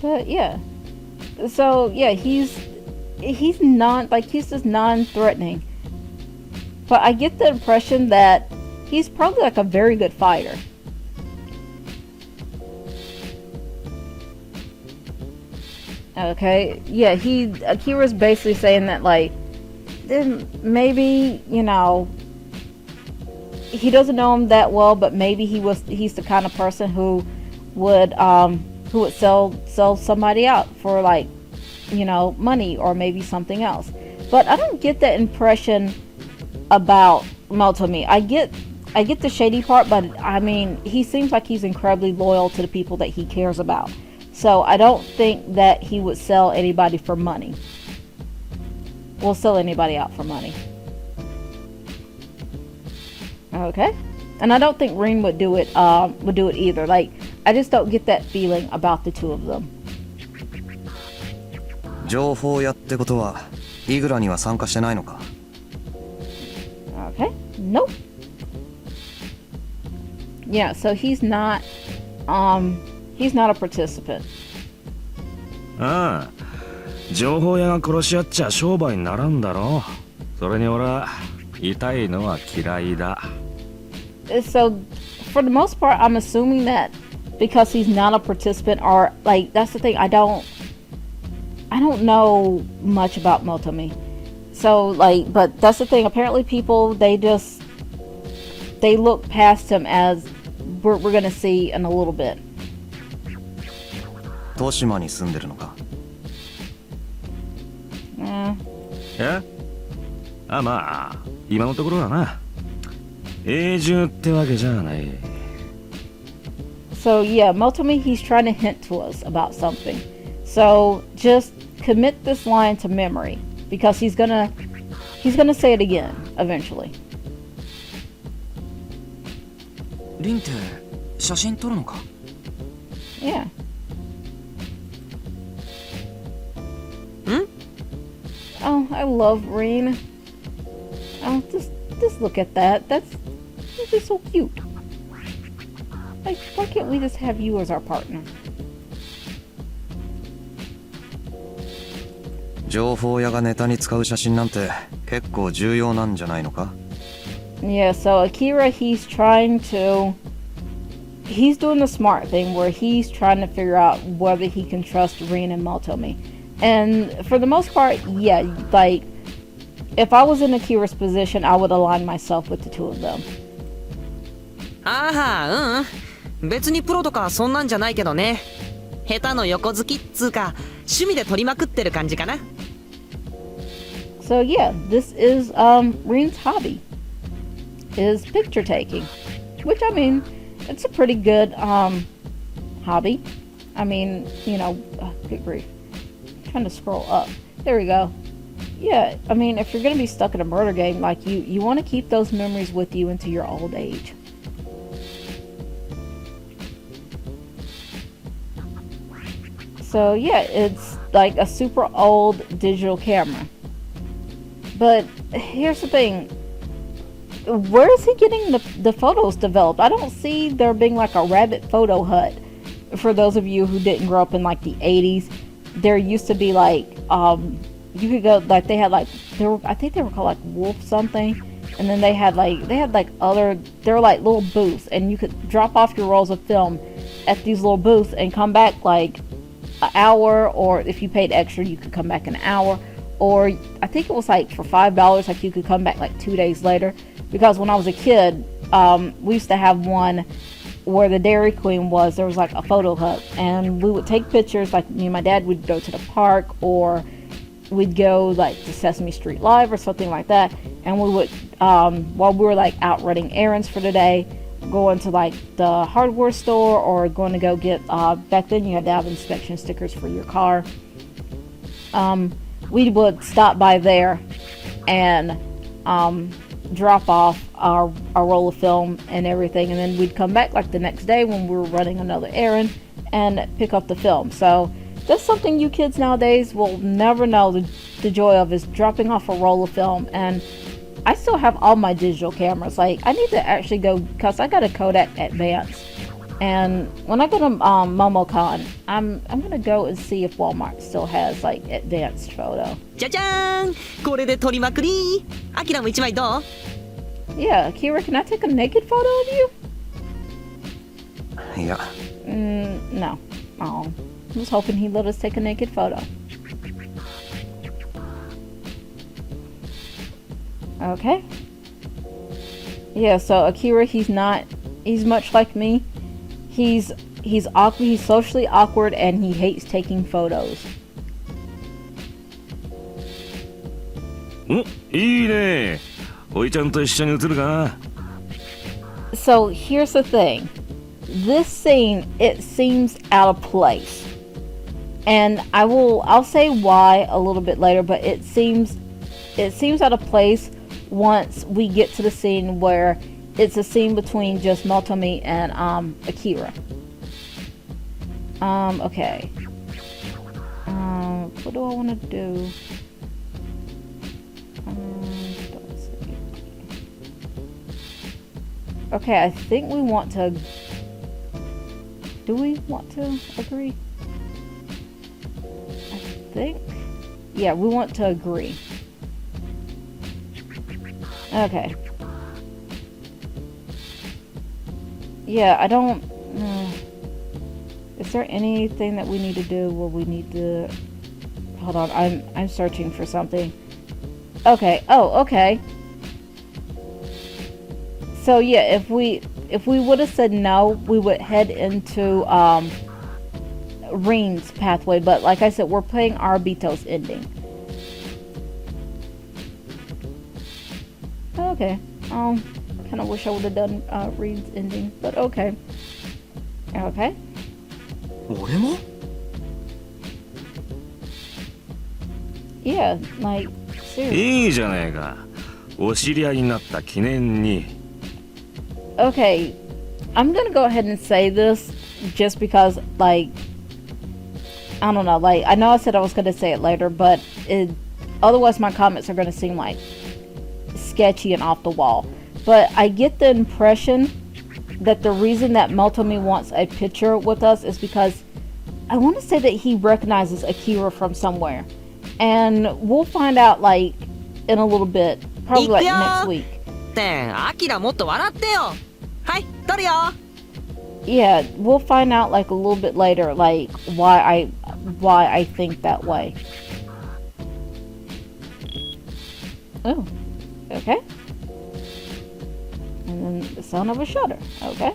But yeah. So yeah, he's not, like, he's just non-threatening. But I get the impression that he's probably like a very good fighter. Okay, yeah, Akira's basically saying that, like, then maybe, you know, he doesn't know him that well, but maybe he's the kind of person who would sell somebody out for, like, you know, money or maybe something else. But I don't get that impression about Motomi. I get the shady part, but I mean, he seems like he's incredibly loyal to the people that he cares about. So I don't think that he would sell anybody for money. We'll sell anybody out for money. Okay. And I don't think Rin would do it either. Like, I just don't get that feeling about the two of them. 情報屋ってことはイグラには参加してないのか Okay. Nope. Yeah, so he's not a participant. ああ情報屋が殺し合っちゃ商売にならんだろそれに俺は痛いのは嫌いだ So for the most part, I'm assuming that because he's not a participant, or like, that's the thing, I don't know much about Motomi. So like, but that's the thing, apparently people, they look past him, as we're gonna see in a little bit. 豊島に住んでるのか えあまあ今のところはな永住ってわけじゃない So yeah, Motomi, he's trying to hint to us about something. So just commit this line to memory, because he's gonna say it again eventually. リンって写真撮るのか Yeah. Oh, I love Rin. Oh, just look at that. That's just so cute. Like, why can't we just have you as our partner? 情報屋がネタに使う写真なんて結構重要なんじゃないのか？ Yeah, so Akira, he's doing the smart thing where he's trying to figure out whether he can trust Rin and Motomi. And for the most part, yeah, like, if I was in Akira's position, I would align myself with the two of them. ああ、別にプロとかそんなんじゃないけどね。下手の横好きっつうか、趣味で撮りまくってる感じかな。So yeah, this is Rin's hobby, is picture taking, which I mean, it's a pretty good hobby. I mean, you know, good grief. I'm trying to scroll up. There we go. Yeah, I mean, if you're gonna be stuck in a murder game, like you want to keep those memories with you into your old age. So yeah, it's like a super old digital camera. But here's the thing. Where is he getting the photos developed? I don't see there being like a rabbit photo hut. For those of you who didn't grow up in like the 80s, there used to be like, you could go, like they had like, I think they were called like Wolf something. And then they had like other, they were like little booths. And you could drop off your rolls of film at these little booths and come back like an hour, or if you paid extra, you could come back an hour. Or I think it was like for $5, like you could come back like 2 days later. Because when I was a kid, we used to have one where the Dairy Queen was. There was like a photo hut, and we would take pictures. Like me and my dad would go to the park, or we'd go like to Sesame Street Live or something like that. And we would, while we were like out running errands for the day, going to like the hardware store, or going to go get, back then you had to have inspection stickers for your car. We would stop by there and drop off our roll of film and everything, and then we'd come back like the next day when we were running another errand and pick up the film. So that's something you kids nowadays will never know the joy of, is dropping off a roll of film. And I still have all my digital cameras. Like, I need to actually go, because I got a Kodak Advance, and when I go to MomoCon, I'm gonna go and see if Walmart still has like advanced photo. じゃじゃーん、これで撮りまくり。アキラも一枚どう？ Yeah, Akira, can I take a naked photo of you? いや、No. Oh, I was hoping he'd let us take a naked photo. Okay. Yeah, so Akira, he's much like me. He's awkward, he's socially awkward, and he hates taking photos. いいね。おいちゃんと一緒に写るか。 So here's the thing. This scene, it seems out of place. And I'll say why a little bit later, but it seems out of place once we get to the scene where it's a scene between just Motomi and Akira. Okay. What do I want to do? Let's see. Okay, I think we want to... Do we want to agree? I think... Yeah, we want to agree. Okay. Yeah, I don't... Is there anything that we need to do where we need to... Hold on, I'm searching for something. Okay, okay. So yeah, if we would have said no, we would head into Rin's pathway, but like I said, we're playing Arbitro's ending. Okay. Kind of wish I would have done Rin's ending, but okay. Okay. 俺も？ Yeah, like, seriously. いいじゃねえか。お知り合いになった記念に。Okay, I'm gonna go ahead and say this just because, like, I don't know, like, I know I said I was gonna say it later, but otherwise my comments are gonna seem like sketchy and off the wall. But I get the impression that the reason that Motomi wants a picture with us is because I want to say that he recognizes Akira from somewhere. And we'll find out, like, in a little bit. Probably, like, next week. ってアキラもっと笑ってよ。はい撮るよ。 Yeah, we'll find out, like, a little bit later, like, why I think that way. Oh, okay. And then the sound of a shutter. Okay.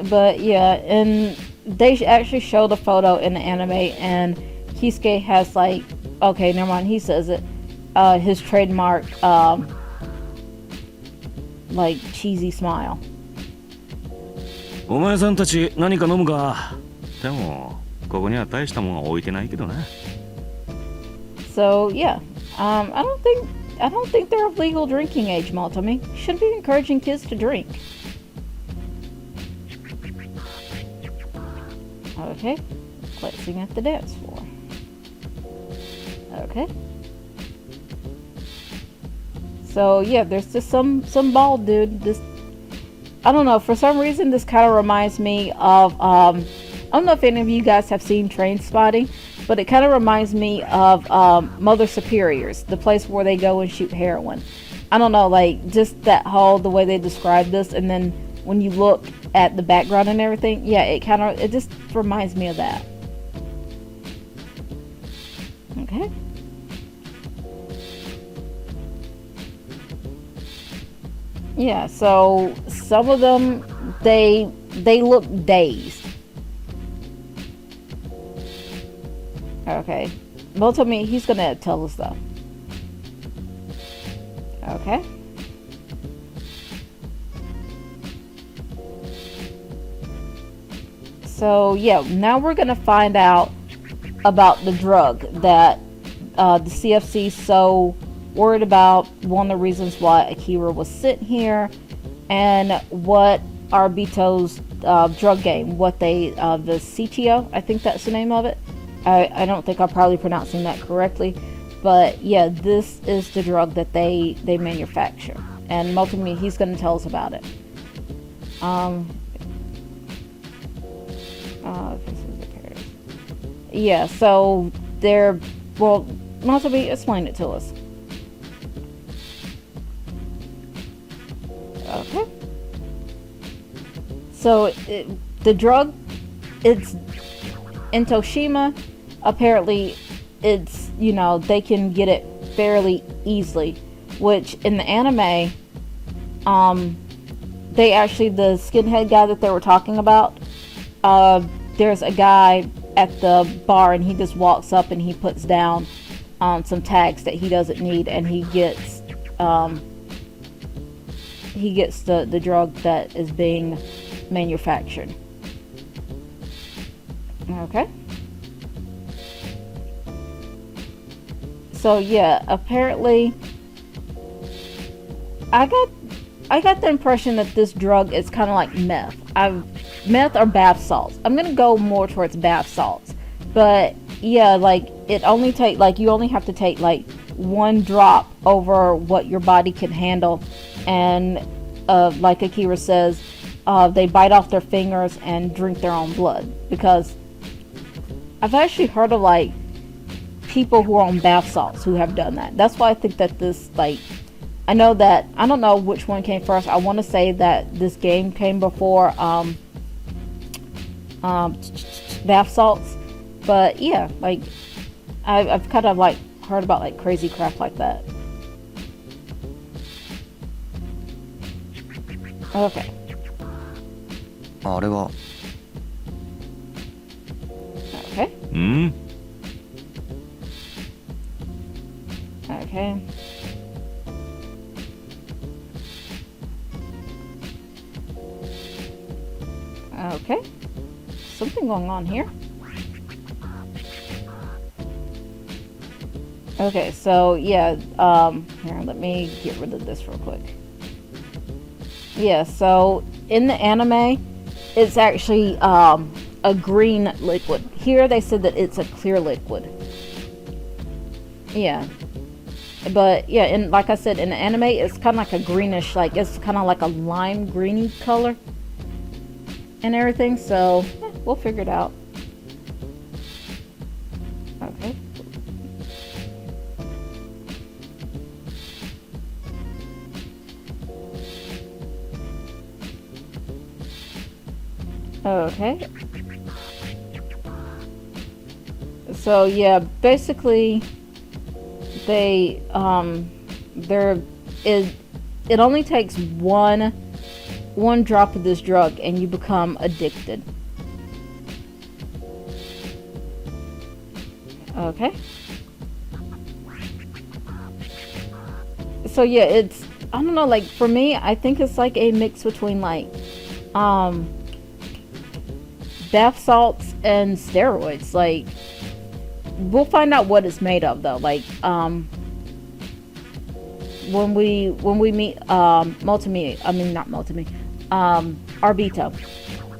But yeah, and they actually show the photo in the anime, and Kisuke has, like, okay, never mind, he says it, his trademark, like, cheesy smile. お前さんたち何か飲むか。でもここには大したもんは置いてないけどな。 So yeah, I don't think they're of legal drinking age, Motomi. Shouldn't be encouraging kids to drink. Okay, flexing at the dance floor. Okay. So yeah, there's just some bald dude. This, I don't know, for some reason this kind of reminds me of I don't know if any of you guys have seen Train Spotting, but it kind of reminds me of Mother Superiors, the place where they go and shoot heroin. I don't know, like, just that whole, the way they describe this, and then when you look at the background and everything, yeah, it just reminds me of that. Okay. Yeah, so some of them, they look dazed. Okay. Motomi, he's gonna tell us though. Okay. So yeah, now we're gonna find out about the drug that the CFC is so worried about. One of the reasons why Akira was sent here, and what Arbitro's drug game, what they the CTO, I think that's the name of it. I don't think I'm probably pronouncing that correctly, but yeah, this is the drug that they manufacture, and Motomi, he's going to tell us about it. Yeah, so they're, well, Motomi, explain it to us. Okay. So the drug, it's in Toshima. Apparently, it's, you know, they can get it fairly easily, which in the anime, they actually, the skinhead guy that they were talking about, there's a guy at the bar and he just walks up and he puts down some tags that he doesn't need, and he gets the drug that is being manufactured. Okay. So yeah, apparently I got the impression that this drug is kind of like meth. Meth or bath salts. I'm gonna go more towards bath salts, but yeah, like you only have to take like one drop over what your body can handle, and like Akira says, they bite off their fingers and drink their own blood, because I've actually heard of like people who are on bath salts who have done that. That's why I think that this, like, I know that, I don't know which one came first. I want to say that this game came before bath salts, but yeah, like I've kind of like heard about like crazy crap like that. Okay. あれは Okay. Okay. Okay. Something going on here. Okay, so yeah, here, let me get rid of this real quick. Yeah, so in the anime, it's actually a green liquid. Here they said that it's a clear liquid. Yeah. But yeah, and like I said, in the anime, it's kind of like a greenish, like it's kind of like a lime greeny color and everything. So we'll figure it out. Okay. Okay. So yeah, basically they it only takes one drop of this drug and you become addicted. Okay. So yeah, it's, I don't know, like for me, I think it's like a mix between like bath salts and steroids. Like we'll find out what it's made of though. Like when we meet Arbitro,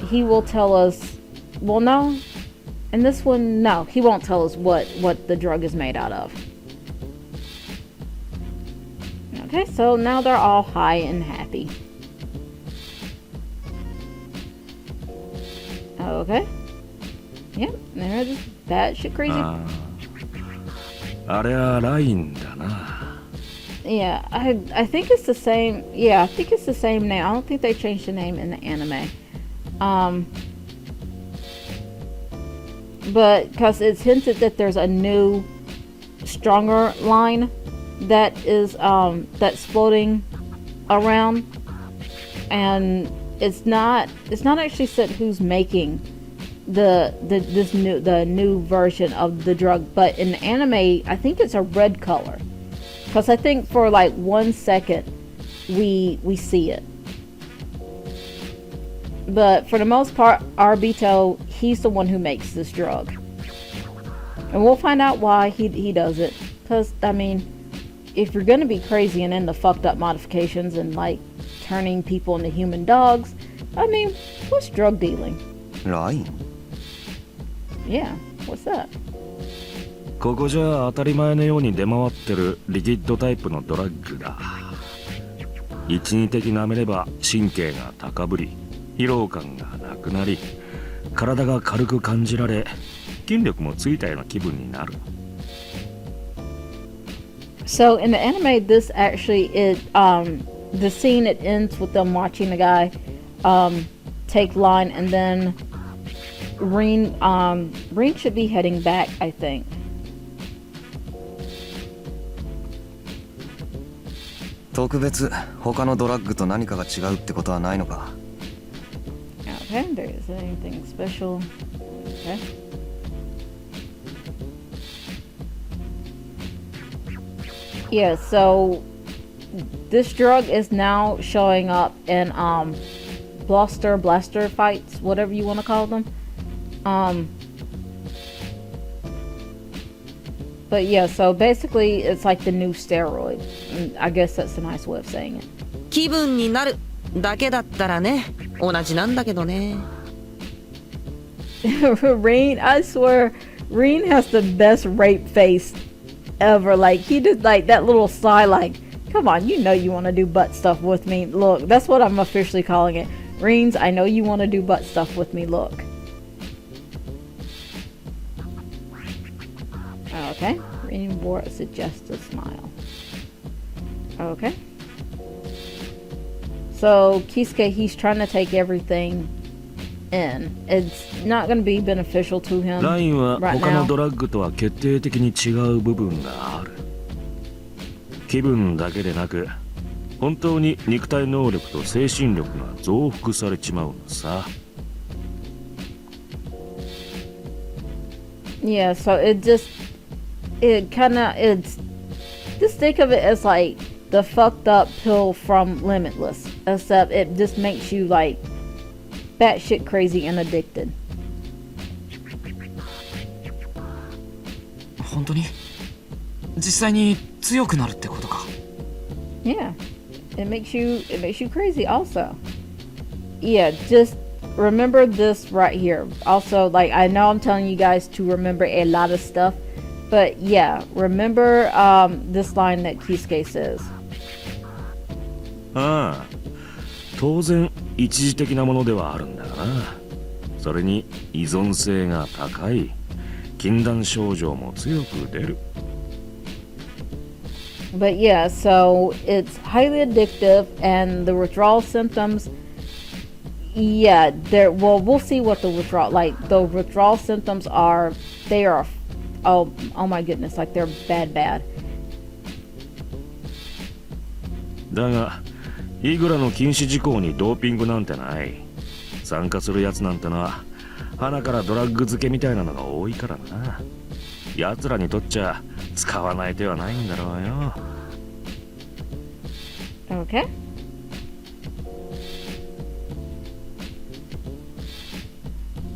he will tell us, well no, and this one, no, he won't tell us what the drug is made out of. Okay, so now they're all high and happy. Okay. Yep, they're just batshit crazy. あれはラインだな。 Yeah, I think it's the same. Yeah, I think it's the same name. I don't think they changed the name in the anime. But because it's hinted that there's a new, stronger line that is that's floating around, and it's not actually said who's making the new version of the drug, but in the anime I think it's a red color, because I think for like 1 second we see it, but for the most part Arbitro, he's the one who makes this drug, and we'll find out why he does it. Because I mean, if you're gonna be crazy and into fucked up modifications and like turning people into human dogs, I mean, what's drug dealing? ライン Yeah, what's that? ここじゃ当たり前のように出回ってるリキッドタイプのドラッグだ。一時的舐めれば神経が高ぶり、疲労感がなくなり、体が軽く感じられ、筋力もついたような気分になる。 So in the anime, this actually is the scene, it ends with them watching the guy take line, and then Reen should be heading back, I think. Okay, there isn't anything special. Okay. Yeah, so this drug is now showing up in blaster fights, whatever you want to call them. But yeah, so basically it's like the new steroid. I guess that's a nice way of saying it. 気分になるだけだったらね、同じなんだけどね。Reen, I swear, Reen has the best rape face ever. Like, he did like that little sigh, like, come on, you know you want to do butt stuff with me. Look, that's what I'm officially calling it. Reens, I know you want to do butt stuff with me. Look. Okay. Reen wore a suggestive smile. Okay. So Kisuke, he's trying to take everything in. It's not going to be beneficial to him ラインは right 他の now. ドラッグとは決定的に違う部分がある。気分だけでなく、本当に肉体能力と精神力が増幅されちまうのさ。Yeah, so it's just think of it as like the fucked up pill from Limitless, except it just makes you like batshit crazy and addicted. 本当に実際に強くなるってことか。 Yeah, it makes you crazy also. Yeah, just remember this right here. Also, like, I know I'm telling you guys to remember a lot of stuff, But yeah, remember this line that Kisuke says. ああ、当然一時的なものではあるんだがな。それに依存性が高い。禁断症状も強く出る。But yeah, so it's highly addictive, and the withdrawal symptoms, yeah, we'll see what the withdrawal symptoms are. They are, oh my goodness, like they're bad. だがいくらの禁止事項にドーピングなんてない。参加するやつなんてのは鼻からドラッグ漬けみたいなのが多いからな。奴らにとっちゃ使わない手はないんだろうよ。Okay.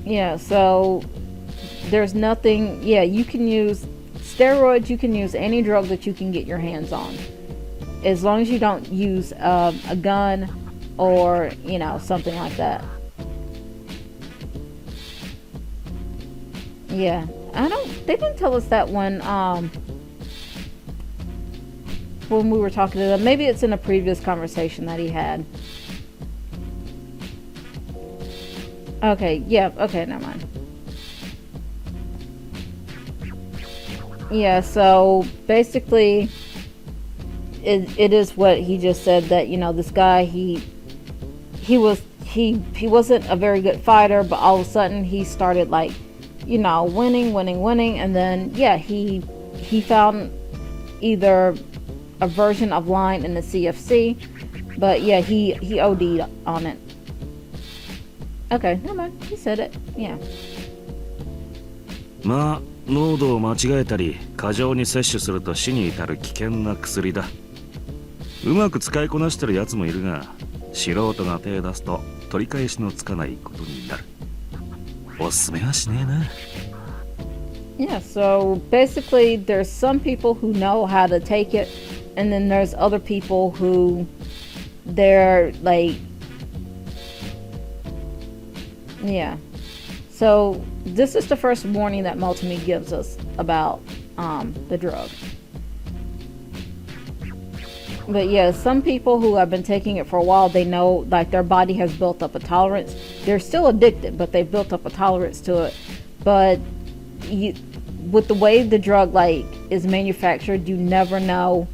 Yeah, so there's nothing, yeah, you can use steroids, you can use any drug that you can get your hands on. As long as you don't use a gun or, you know, something like that. Yeah, they didn't tell us that when we were talking to them. Maybe it's in a previous conversation that he had. Okay, yeah, okay, never mind. Yeah, so basically it is what he just said, that, you know, this guy, he wasn't a very good fighter, but all of a sudden he started, like, you know, winning, and then yeah, he found either a version of line in the CFC, but yeah, he OD'd on it. Okay, never mind, he said it. Yeah. まあ濃度を間違えたり過剰に摂取すると死に至る危険な薬だ。うまく使いこなしてるやつもいるが、素人が手を出すと取り返しのつかないことになる。おすすめはしねえな。Yeah, so basically there's some people who know how to take it, and then there's other people who they're like, yeah. So this is the first warning that Multimi gives us about the drug. But yeah, some people who have been taking it for a while, they know, like, their body has built up a tolerance. They're still addicted, but they've built up a tolerance to it. But with the way the drug, like, is manufactured, you never know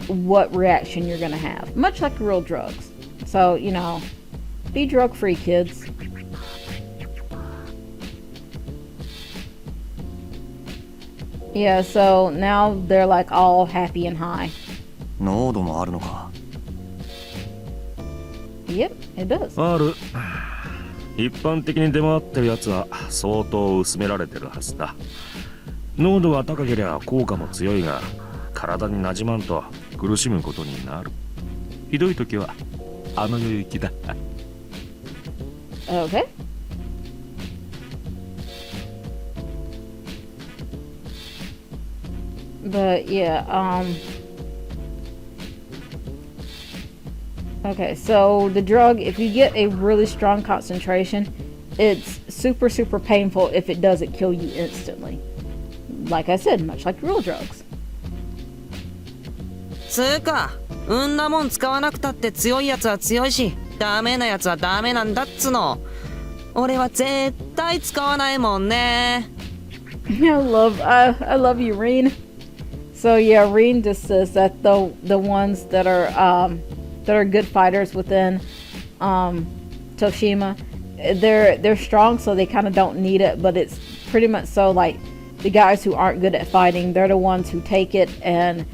what reaction you're gonna have, much like real drugs. So, you know, be drug free, kids. Yeah, so now they're like all happy and high. 濃度もあるのか。 Yep, it does. ある。一般的に出回ってるやつは相当薄められてるはずだ。濃度が高ければ効果も強いが、体になじまんと苦しむことになる。ひどい時はあの世行きだ。Okay. But yeah, okay, so the drug, if you get a really strong concentration, it's super painful if it doesn't kill you instantly. Like I said, much like real drugs. つーか、んなもん使わなくたって強いやつは強いし、ダメなやつはダメなんだっつの。俺は絶対使わないもんね。I love you, Reen. So yeah, Reen just says that the ones that are good fighters within Toshima, they're strong, so they kind of don't need it, but it's pretty much so like the guys who aren't good at fighting, they're the ones who take it, and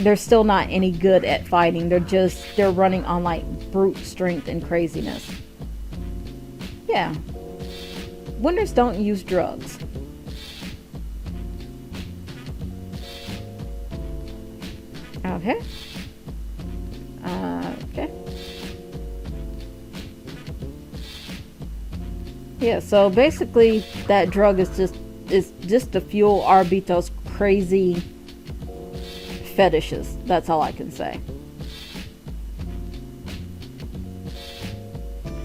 they're still not any good at fighting. They're running on like brute strength and craziness. Yeah. Winners don't use drugs. Okay. Okay. Yeah, so basically that drug is just to fuel Arbito's crazy fetishes. That's all I can say.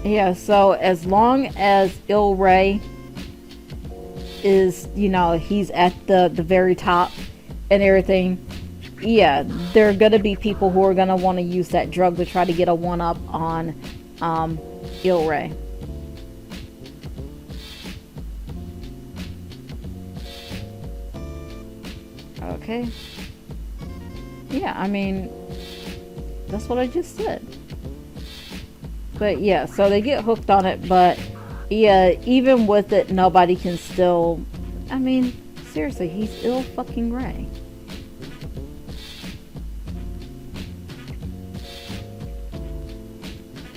Yeah, so as long as Il Rey is, he's at the very top and everything, yeah, there are gonna be people who are gonna want to use that drug to try to get a one-up on Il-Ray. Okay. Yeah, I mean, that's what I just said. But yeah, so they get hooked on it, but yeah, even with it, nobody can still... I mean, seriously, he's Il-fucking-Ray.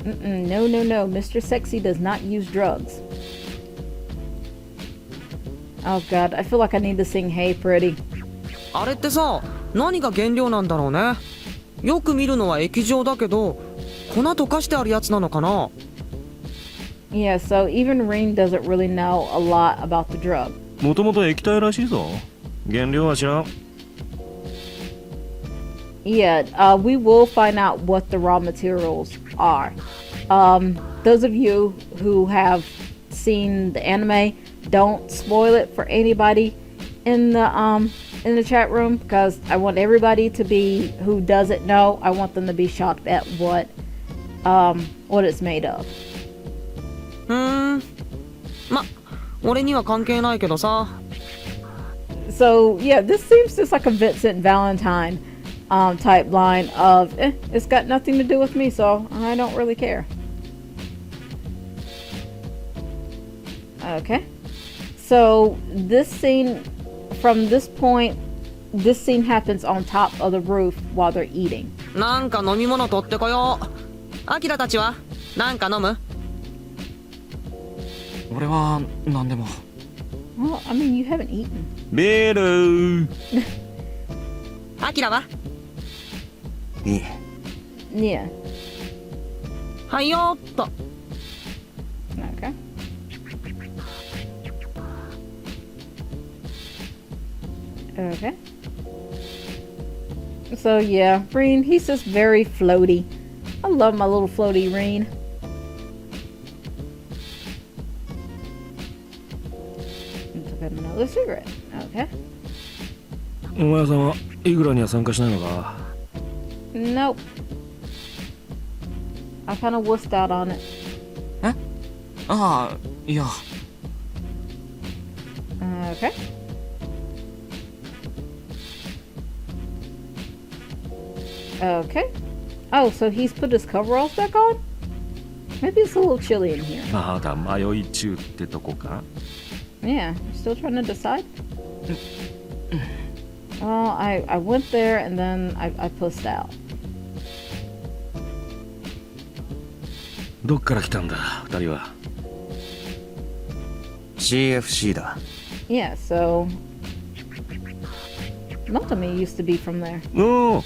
No, Mr. Sexy does not use drugs. Oh god, I feel like I need to sing Hey Pretty. あれってさ、何が原料なんだろうね。よく見るのは液状だけど、粉溶かしてあるやつなのかな。Yeah, so even Ring doesn't really know a lot about the drug. もともと液体らしいぞ。原料は知らん。Yeah, we will find out what the raw materials are. Those of you who have seen the anime, don't spoil it for anybody in the chat room, because I want everybody to be, who doesn't know, I want them to be shocked at what it's made of. ま、俺には関係ないけどさ。So yeah, this seems just like a Vincent Valentine type line of, it's got nothing to do with me, so I don't really care. Okay, so this scene, from this point, this scene happens on top of the roof while they're eating. なんか飲み物取ってこよう。アキラたちはなんか飲む？俺は何でも。 Well, I mean, you haven't eaten. ビールアキラはいい。Yeah. はいよーっと。Okay. Okay. So yeah, Reen, he's just very floaty. I love my little floaty Reen. Took out another cigarette. Okay. お前さんはイグラには参加しないのか？ Nope. I kind of wussed out on it. ああ、いや。Okay. Okay. Oh, so he's put his coveralls back on? Maybe it's a little chilly in here. まだ迷い中ってとこか？ Yeah, you're still trying to decide? Well, I went there and then I pussed out. どっから来たんだ、二人は。CFC だ。 Yeah, so... Motomi used to be from there. おお、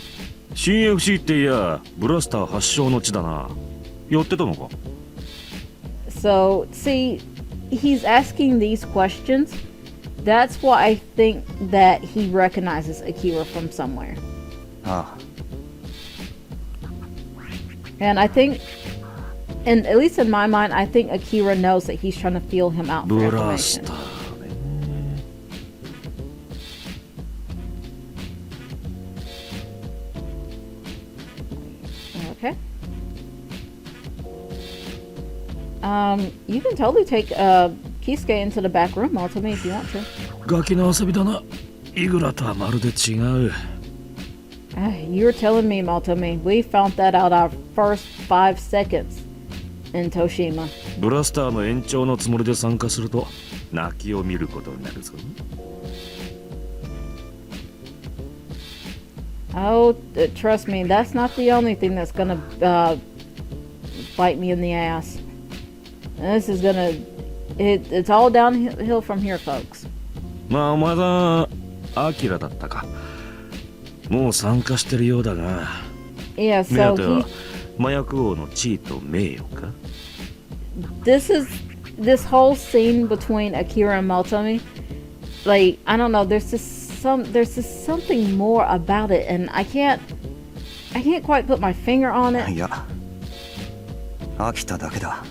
CFC っていや、ブラスター発祥の地だな。寄ってたのか？ So, see, he's asking these questions. That's why I think that he recognizes Akira from somewhere. ああ。 And I think, and at least in my mind, I think Akira knows that he's trying to feel him out for ブラス information. ターね。 Okay. You can totally take Kisuke into the back room, Ultimate, if you want to. ガキの遊びだな。イグラとはまるで違う。You're telling me, Motomi. We found that out our first 5 seconds in Toshima. ブラスターの延長のつもりで参加すると泣きを見ることになるぞ。 Oh, trust me, that's not the only thing that's gonna bite me in the ass. This is gonna... It's all downhill from here, folks. まあお前さん、アキラだったか。もう参加してるようだが。 Yeah, 目 so 当ては he... 麻薬王の地位と名誉か？ This whole scene between Akira and Motomi, like, I don't know, there's just something more about it, and I can't quite put my finger on it. いや。飽きただけだ。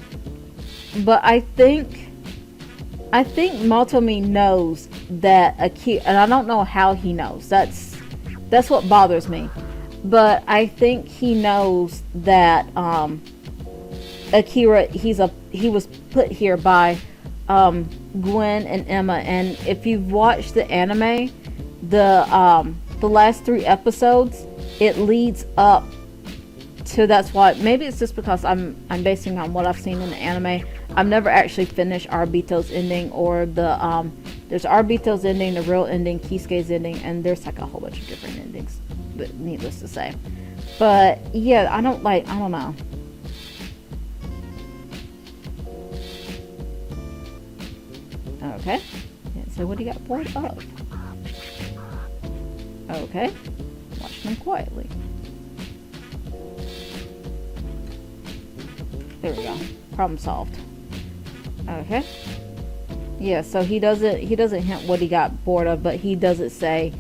But I think I think Motomi knows that Akira, and I don't know how he knows. That's what bothers me. But I think he knows that Akira, he was put here by Gwen and Emma. And if you've watched the anime, the last 3 episodes, it leads up to, that's why, maybe it's just because I'm basing on what I've seen in the anime. I've never actually finished Arbitro's ending, or the there's Arbitro's ending, the real ending, Kisuke's ending, and there's like a whole bunch of different endings, but needless to say. But yeah, I don't know. Okay. So what do you got bored of? Okay. Watch them quietly. There we go. Problem solved. Okay. Yeah, so he doesn't hint what he got bored of, but he doesn't say.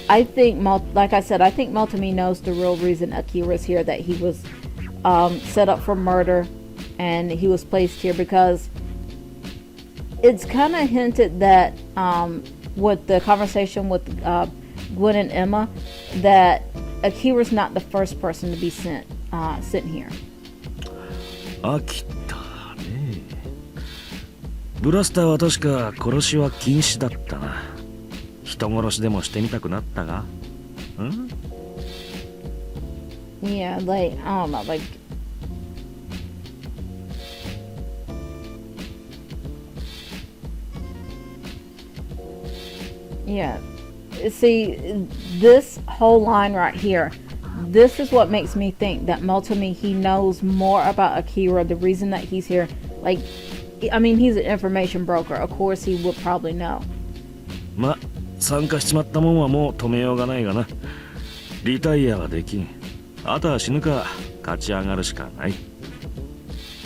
I think, like I said, I think Motomi knows the real reason Akira's here, that he was set up for murder, and he was placed here because it's kind of hinted that with the conversation with Gwen and Emma, that Akira's not the first person to be sent here. 飽きたね。ブラスターは確か殺しは禁止だったな。人殺しでもしてみたくなったが？ん？ Yeah, like, I don't know, like, yeah. See, this whole line right here, this is what makes me think that Motomi, he knows more about Akira, the reason that he's here. Like, I mean, he's an information broker. Of course, he would probably know. ま、参加しちまったもんはもう止めようがないがな。リタイアはできん。あとは死ぬか勝ち上がるしかない。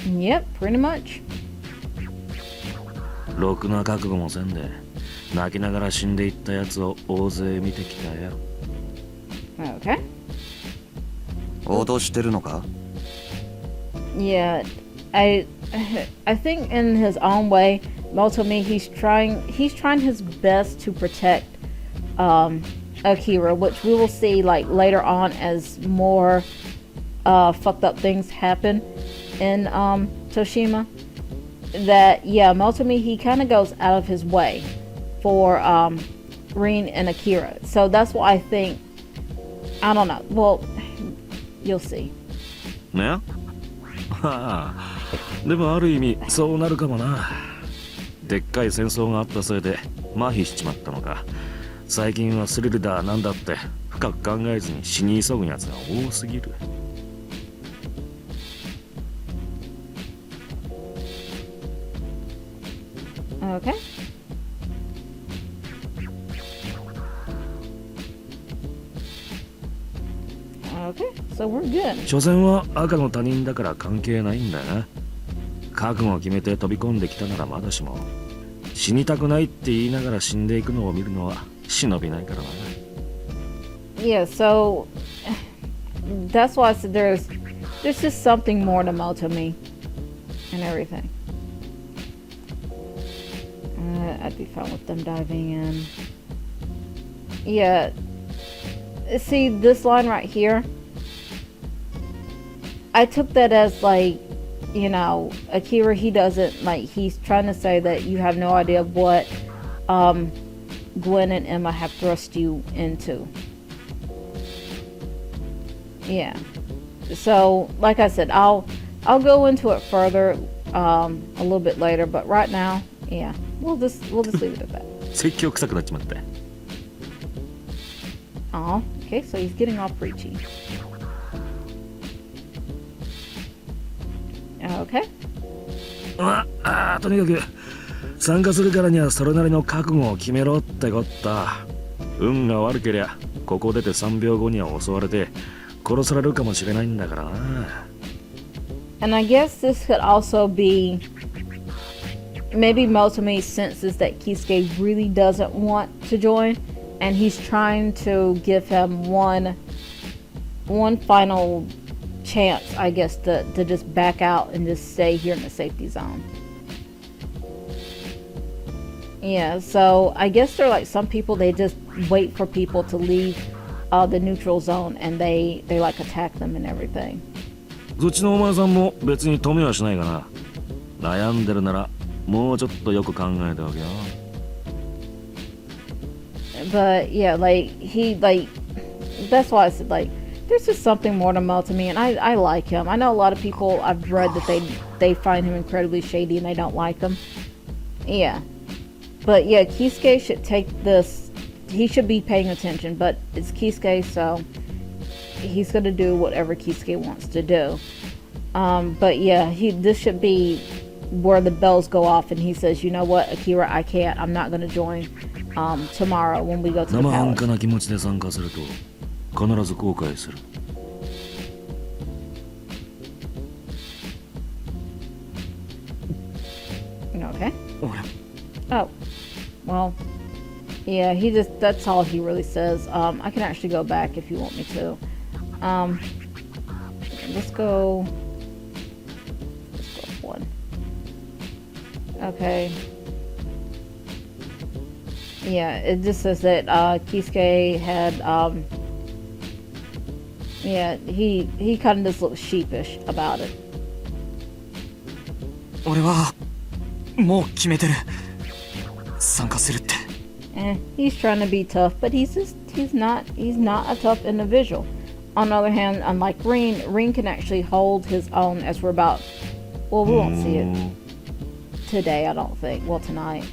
Yep, pretty much. ろくな覚悟もせんで、泣きながら死んでいったやつを大勢見てきたよ。Okay. 脅してるのか? Yeah, I think in his own way, Motomi, he's trying his best to protect Akira, which we will see like later on as more fucked up things happen in Toshima. That, yeah, Motomi, he kind of goes out of his way for Rin and Akira. So that's why I think, I don't know. Well, you'll see. ね？はあ、でもある意味そうなるかもな。でっかい戦争があったせいで麻痺しちまったのか。最近はスリルだなんだって深く考えずに死に急ぐやつが多すぎる。Okay. Okay, so we're good. 所詮は赤の他人だから関係ないんだよな。覚悟を決めて飛び込んできたならまだしも、死にたくないって言いながら死んでいくのを見るのは忍びないからな。Yeah, so that's why I said there's just something more to Motomi and everything. I'd be fine with them diving in. Yeah. See, this line right here, I took that as like, you know, Akira, he doesn't, like, he's trying to say that you have no idea what Gwen and Emma have thrust you into. Yeah. So, like I said, I'll go into it further a little bit later, but right now, yeah, we'll just leave it at that. 説教臭くなっちまって。Oh, okay, so he's getting all preachy. Okay. とにかく参加するからにはそれなりの覚悟を決めろってこった。運が悪けりゃここ出て3秒後には襲われて殺されるかもしれないんだからな。And I guess this could also be maybe Motomi senses that Kisuke really doesn't want to join, and he's trying to give him one final chance, I guess, to just back out and just stay here in the safety zone. Yeah, so I guess they're like some people, they just wait for people to leave the neutral zone and they like attack them and everything. そっちのお前さんも別に止めはしないがな。悩んでるならもうちょっとよく考えておけよ。But yeah, like that's why I said like there's just something more to Mo to me, and I like him. I know a lot of people I've read that they find him incredibly shady and they don't like him. Yeah. But yeah, Kisuke should take this. He should be paying attention, but it's Kisuke, so he's gonna do whatever Kisuke wants to do. But yeah, this should be where the bells go off, and he says, "You know what, Akira, I can't. I'm not gonna join tomorrow when we go to the 生半 palace." 可な気持ちで参加すると必ず後悔する。Okay. 俺 Oh, well, yeah, that's all he really says. I can actually go back if you want me to. Let's go one. Okay. Yeah, it just says that Kisuke had yeah, he kind of just looks sheepish about it. 俺はもう決めてる。参加するって。He's trying to be tough, but he's not a tough individual. On the other hand, unlike Rin can actually hold his own, as we're about. Well, we won't see it today, I don't think. Well, tonight.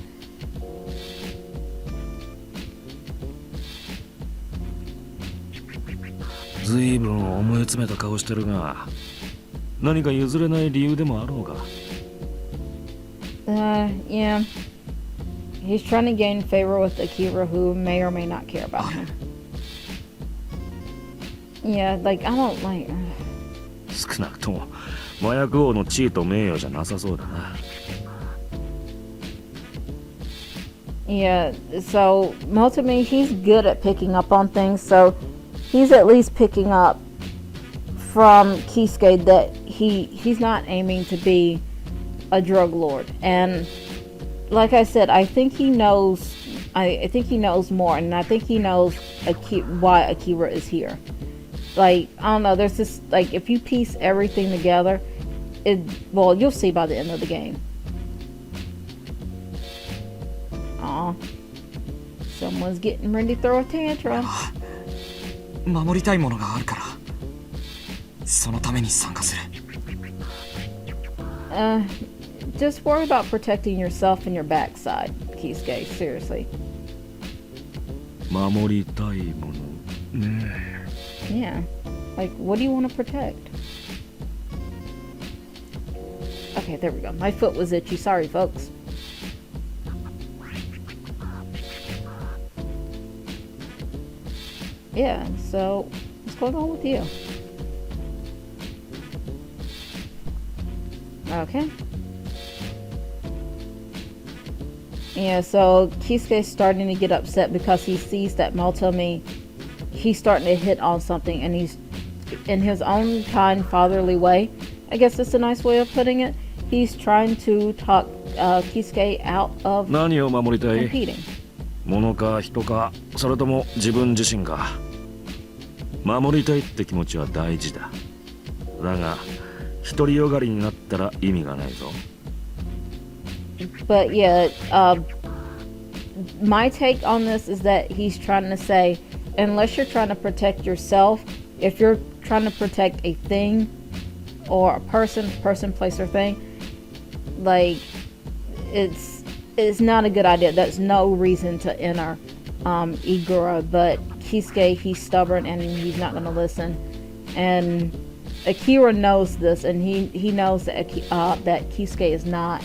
ずいぶん思い詰めた顔してるが、何か譲れない理由でもあるのか。Yeah. He's trying to gain favor with Akira, who may or may not care about him. Yeah, like, I don't like... 少なくとも麻薬王の地位と名誉じゃなさそうだな。Yeah, so ultimately he's good at picking up on things, so he's at least picking up from Kisuke that he's not aiming to be a drug lord. And like I said, I think he knows I think he knows more, and I think he knows why Akira is here. Like, I don't know, there's this, like, if you piece everything together, well, you'll see by the end of the game. Aw. Someone's getting ready to throw a tantrum. 守りたいものがあるから。そのために参加する。Just worry about protecting yourself and your backside, Kisuke, seriously. 守りたいものね。Yeah. Like, what do you want to protect? Okay, there we go. My foot was itchy. Sorry, folks. Yeah, so what's going on with you? Okay. Yeah, so Kisuke's starting to get upset because he sees that Motomi, he's starting to hit on something, and he's, in his own kind, fatherly way, I guess that's a nice way of putting it, he's trying to talk Kisuke out of 何を守りたい？ competing. 物か人か、それとも自分自身か。守りたいって気持ちは大事だ。だが、独りよがりになったら意味がないぞ。But yeah, my take on this is that he's trying to say, unless you're trying to protect yourself, if you're trying to protect a thing or a person, place, or thing, like, it's not a good idea. There's no reason to enter Igura, but Kisuke, he's stubborn and he's not going to listen. And Akira knows this, and he knows that that Kisuke is not.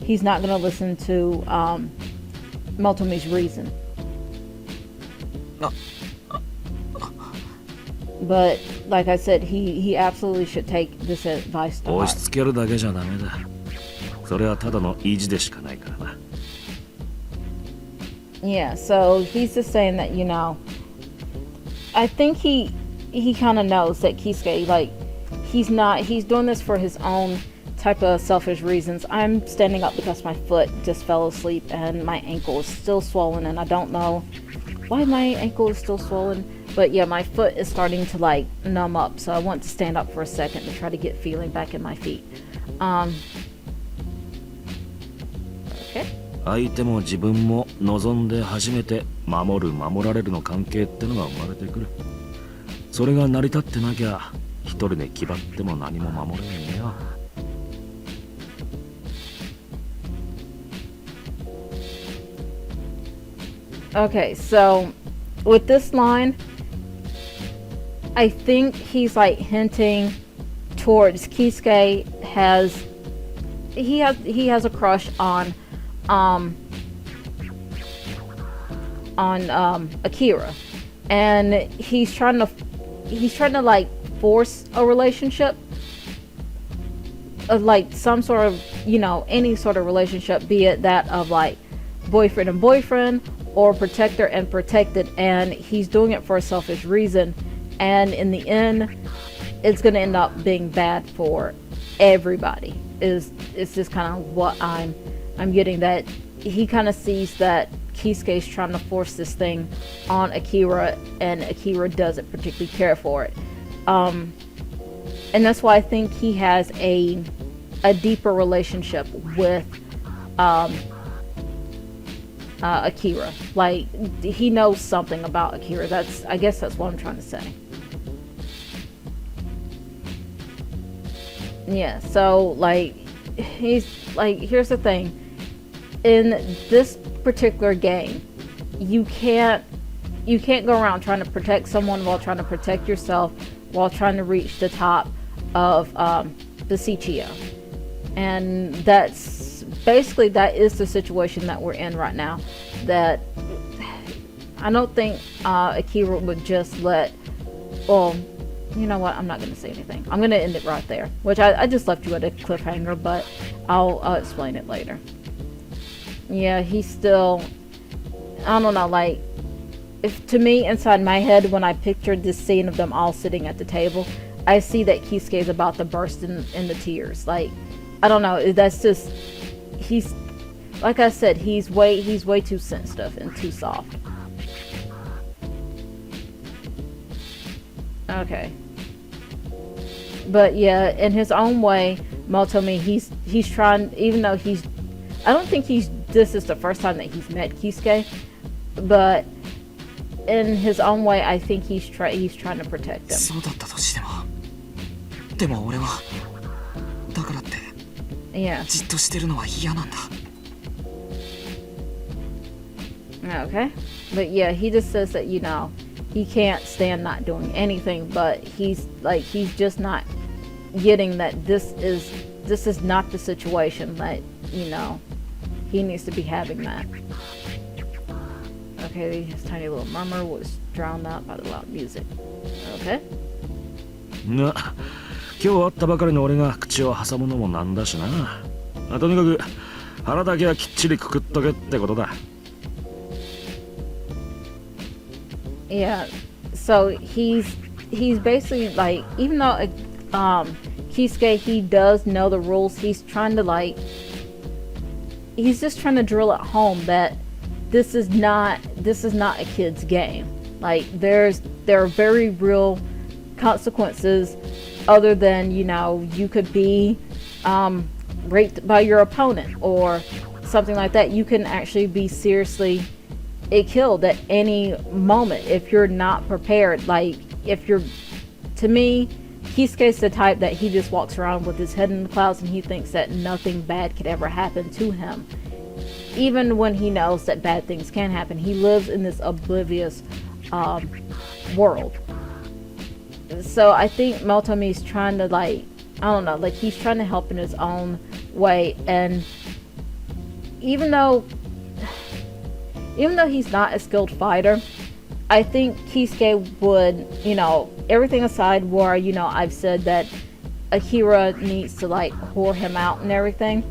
He's not going to listen to Motomi's reason. But like I said, he absolutely should take this advice to 押 heart. し付けるだけじゃダメだ。それはただの意地でしかないからな。Yeah, so he's just saying that, you know, I think he kind of knows that Kisuke, like, he's doing this for his own type of selfish reasons. I'm standing up because my foot just fell asleep and my ankle is still swollen, and I don't know why my ankle is still swollen, but yeah, my foot is starting to like numb up, so I want to stand up for a second to try to get feeling back in my feet. Okay. 相手も自分も望んで初めて守る守られるの関係ってのが生まれてくる。それが成り立ってなきゃ一人で気張っても何も守れねえよ。Okay, so with this line, I think he's like hinting towards Kisuke has a crush on Akira, and he's trying to like force a relationship, like some sort of, you know, any sort of relationship, be it that of like boyfriend and boyfriend or protector and protected, and he's doing it for a selfish reason, and in the end it's going to end up being bad for everybody. It's just kind of what I'm getting, that he kind of sees that Kisuke's trying to force this thing on Akira, and Akira doesn't particularly care for it, and that's why I think he has a deeper relationship with Akira. Like, he knows something about Akira. I guess that's what I'm trying to say. Yeah, so like, he's like, here's the thing. In this particular game, you can't go around trying to protect someone while trying to protect yourself, while trying to reach the top of the Cichio. And that's basically, that is the situation that we're in right now. That I don't think Akira would just let, well, you know what, I'm not going to say anything. I'm going to end it right there, which I just left you at a cliffhanger, but I'll explain it later. Yeah, he's still, I don't know, like, if to me, inside my head, when I pictured this scene of them all sitting at the table, I see that Kisuke's about to burst in the tears. Like, I don't know, that's just, he's, like I said, he's way too sensitive and too soft. Okay. But yeah, in his own way, Motomi, he's trying, even though I don't think this is the first time that he's met Kisuke, but in his own way, I think he's trying to protect him. そうだったとしても、でも俺はだからって Yeah. じっとしてるのは嫌なんだ。Okay. But yeah, he just says that, you know, he can't stand not doing anything, but he's just not getting that this is not the situation that, you know, he needs to be having that. Okay, his tiny little murmur was drowned out by the loud music. Okay. が、今日会ったばかりの俺が口を挟むのもなんだしな。とにかく腹だけはきっちりくくっとけってことだ。Yeah, so he's basically like, even though Kisuke, he does know the rules, he's just trying to drill it home that this is not a kid's game. Like, there are very real consequences, other than, you know, you could be raped by your opponent or something like that. You can actually be seriously killed at any moment if you're not prepared. Like, to me, Kisuke's the type that he just walks around with his head in the clouds and he thinks that nothing bad could ever happen to him. Even when he knows that bad things can happen, he lives in this oblivious world. So I think Motomi's trying to, like, I don't know, like, he's trying to help in his own way, and even though he's not a skilled fighter, I think Kisuke would, you know, everything aside where, you know, I've said that Akira needs to, like, whore him out and everything.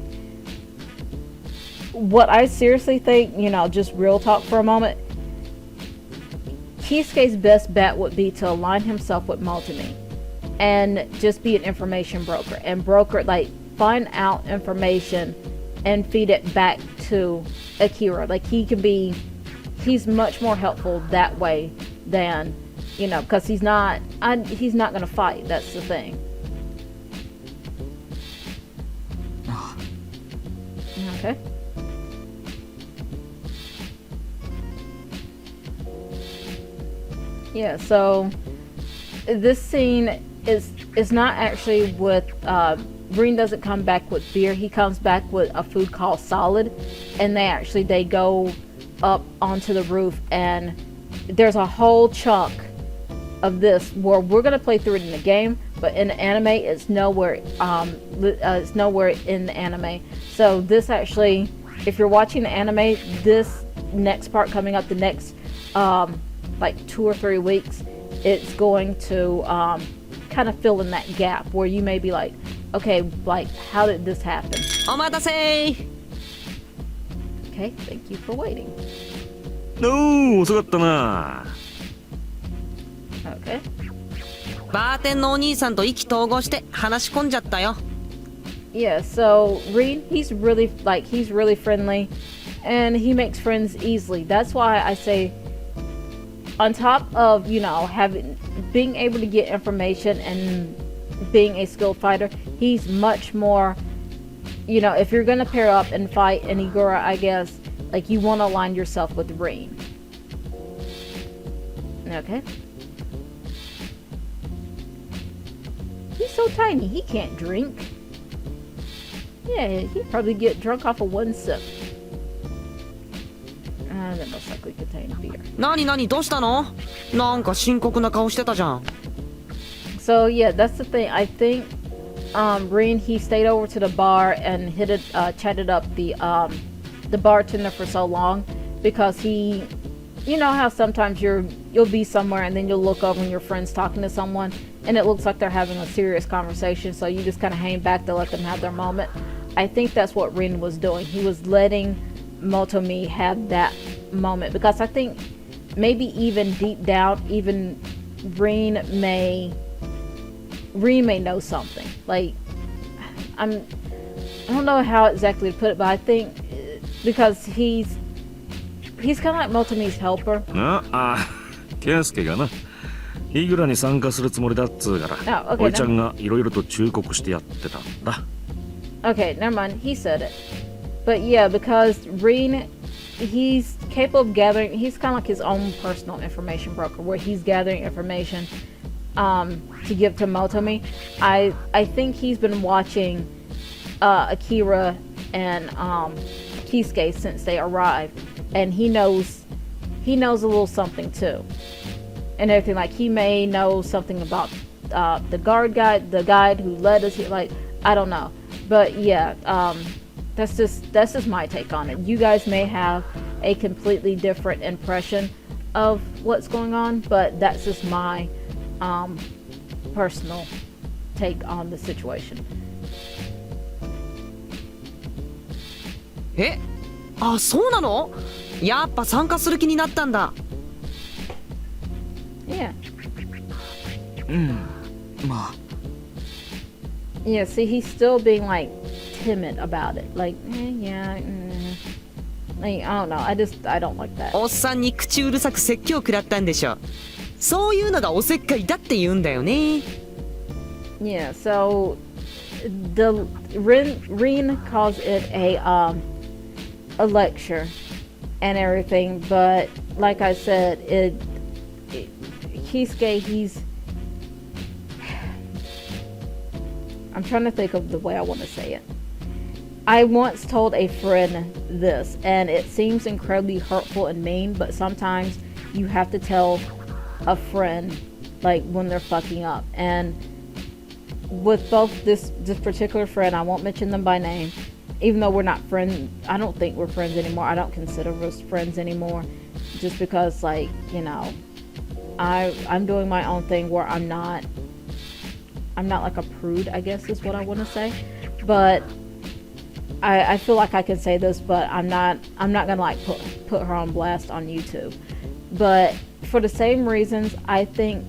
What I seriously think, you know, just real talk for a moment, Kisuke's best bet would be to align himself with Motomi and just be an information broker and broker, like, find out information and feed it back to Akira. Like he's much more helpful that way than, you know, because he's not gonna fight. That's the thing. Okay. Yeah, so this scene is not actually with Green doesn't come back with beer. He comes back with a food called solid, and they go up onto the roof, and there's a whole chunk of this where we're gonna play through it in the game, but in the anime it's nowhere in the anime. So this actually, if you're watching the anime, this next part coming up, the next like 2 or 3 weeks, it's going to kind of fill in that gap where you may be like, okay, like how did this happen? Omatase! Okay, thank you for waiting. No, 遅かったな。 Okay. バーテンのお兄さんと意気投合して話し込んじゃったよ。Yeah, so Reed, he's really friendly, and he makes friends easily. That's why I say, on top of, you know, being able to get information and being a skilled fighter, he's much more, you know, if you're gonna pair up and fight an Igura, I guess, like, you want to align yourself with Reed. Okay. He's so tiny, he can't drink. Yeah, he'd probably get drunk off of one sip. That most likely contain beer. 何どうしたの？なんか深刻な顔してたじゃん。So yeah, that's the thing. I think Rin, he stayed over to the bar and chatted up the bartender for so long because he, you know how sometimes you'll be somewhere and then you'll look over and your friend's talking to someone and it looks like they're having a serious conversation, so you just kind of hang back to let them have their moment. I think that's what Rin was doing. He was letting Motomi have that moment because I think maybe even deep down, even Rin may know something. Like, I don't know how exactly to put it, but I think because he's kind of like Motomi's helper. ケンスケがな、イグラに参加するつもりだっつうから、おいちゃんがいろいろと忠告してやってたんだ。Okay, never mind. He said it. But yeah, because Rin, he's capable of gathering, he's kind of like his own personal information broker where he's gathering information to give to Motomi. I think he's been watching Akira and Kisuke since they arrived, and he knows a little something too. And everything, like he may know something about the guide who led us here, like I don't know. But yeah, that's just my take on it. You guys may have a completely different impression of what's going on, but that's just my personal take on the situation. あ、そうなの？やっぱ参加する気になったんだ。Yeah. まあ。Yeah, see, he's still being like timid about it. Like, yeah, like, I don't know. I don't like that. おっさんに口うるさく説教食らったんでしょ。そういうのがおせっかいだって言うんだよね。Yeah, so the Rin calls it a lecture and everything, but like I said, Kisuke, I'm trying to think of the way I want to say it. I once told a friend this, and it seems incredibly hurtful and mean, but sometimes you have to tell a friend, like, when they're fucking up. And with both this particular friend, I won't mention them by name, even though we're not friends. I don't think we're friends anymore. I don't consider us friends anymore, just because, like, you know, I'm doing my own thing where I'm not like a prude, I guess is what I want to say. But I feel like I can say this, but I'm not gonna like put her on blast on YouTube. But for the same reasons, I think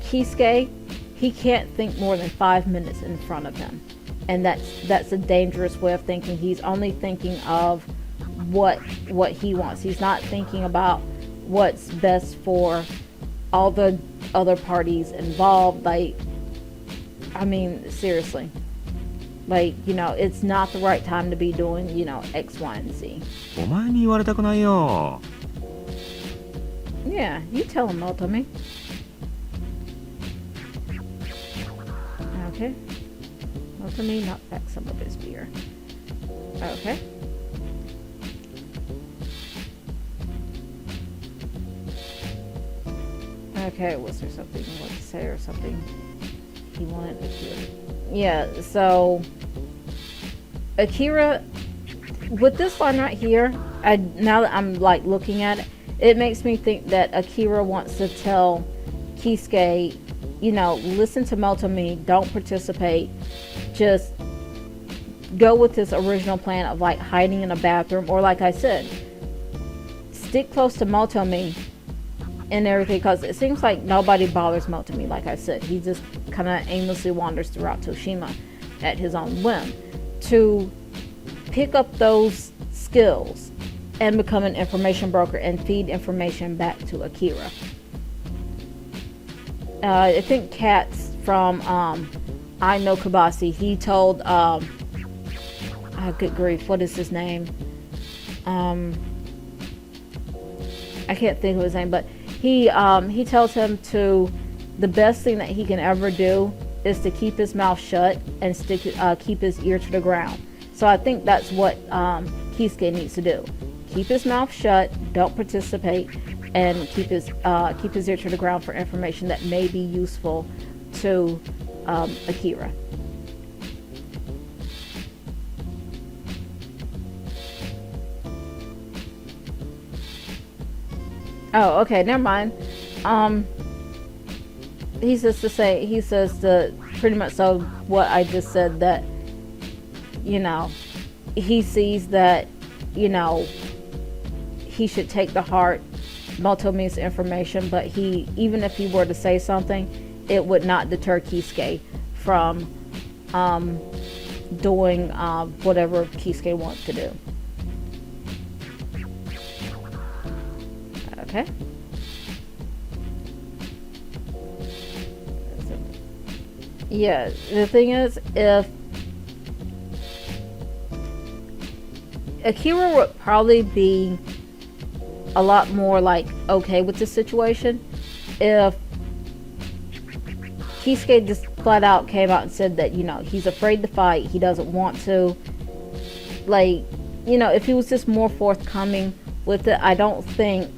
Kisuke, he can't think more than 5 minutes in front of him. and that's a dangerous way of thinking. He's only thinking of what he wants. He's not thinking about what's best for all the other parties involved. Like, I mean, seriously, like, you know, it's not the right time to be doing, you know, X, Y, and Z. お前に言われたくないよ。 Yeah, you tell him, Motomi. Okay. Motomi knocked back some of his beer. Okay. Okay, was there something he wanted to say or something he wanted Akira? Yeah, so Akira, with this line right here, now that I'm like looking at it, it makes me think that Akira wants to tell Kisuke, you know, listen to Motomi, don't participate, just go with this original plan of like hiding in a bathroom, or like I said, stick close to Motomi and everything, because it seems like nobody bothers Motomi. Like I said, he just kind of aimlessly wanders throughout Toshima at his own whim. To pick up those skills and become an information broker and feed information back to Akira. I think Katz from I Know Kabasi, he told good grief, what is his name? I can't think of his name, but he tells him to, the best thing that he can ever do is to keep his mouth shut and keep his ear to the ground. So I think that's what Kisuke needs to do. Keep his mouth shut, don't participate, and keep his ear to the ground for information that may be useful to Akira. Oh, okay, never mind. He says to pretty much so what I just said, that, you know, he sees that, you know, he should take to heart Motomi's information, but even if he were to say something, it would not deter Kisuke from doing whatever Kisuke wants to do. Okay. Yeah, the thing is, if Akira would probably be a lot more like okay with the situation if Kisuke just flat out came out and said that, you know, he's afraid to fight, he doesn't want to, like, you know, if he was just more forthcoming with it. I don't think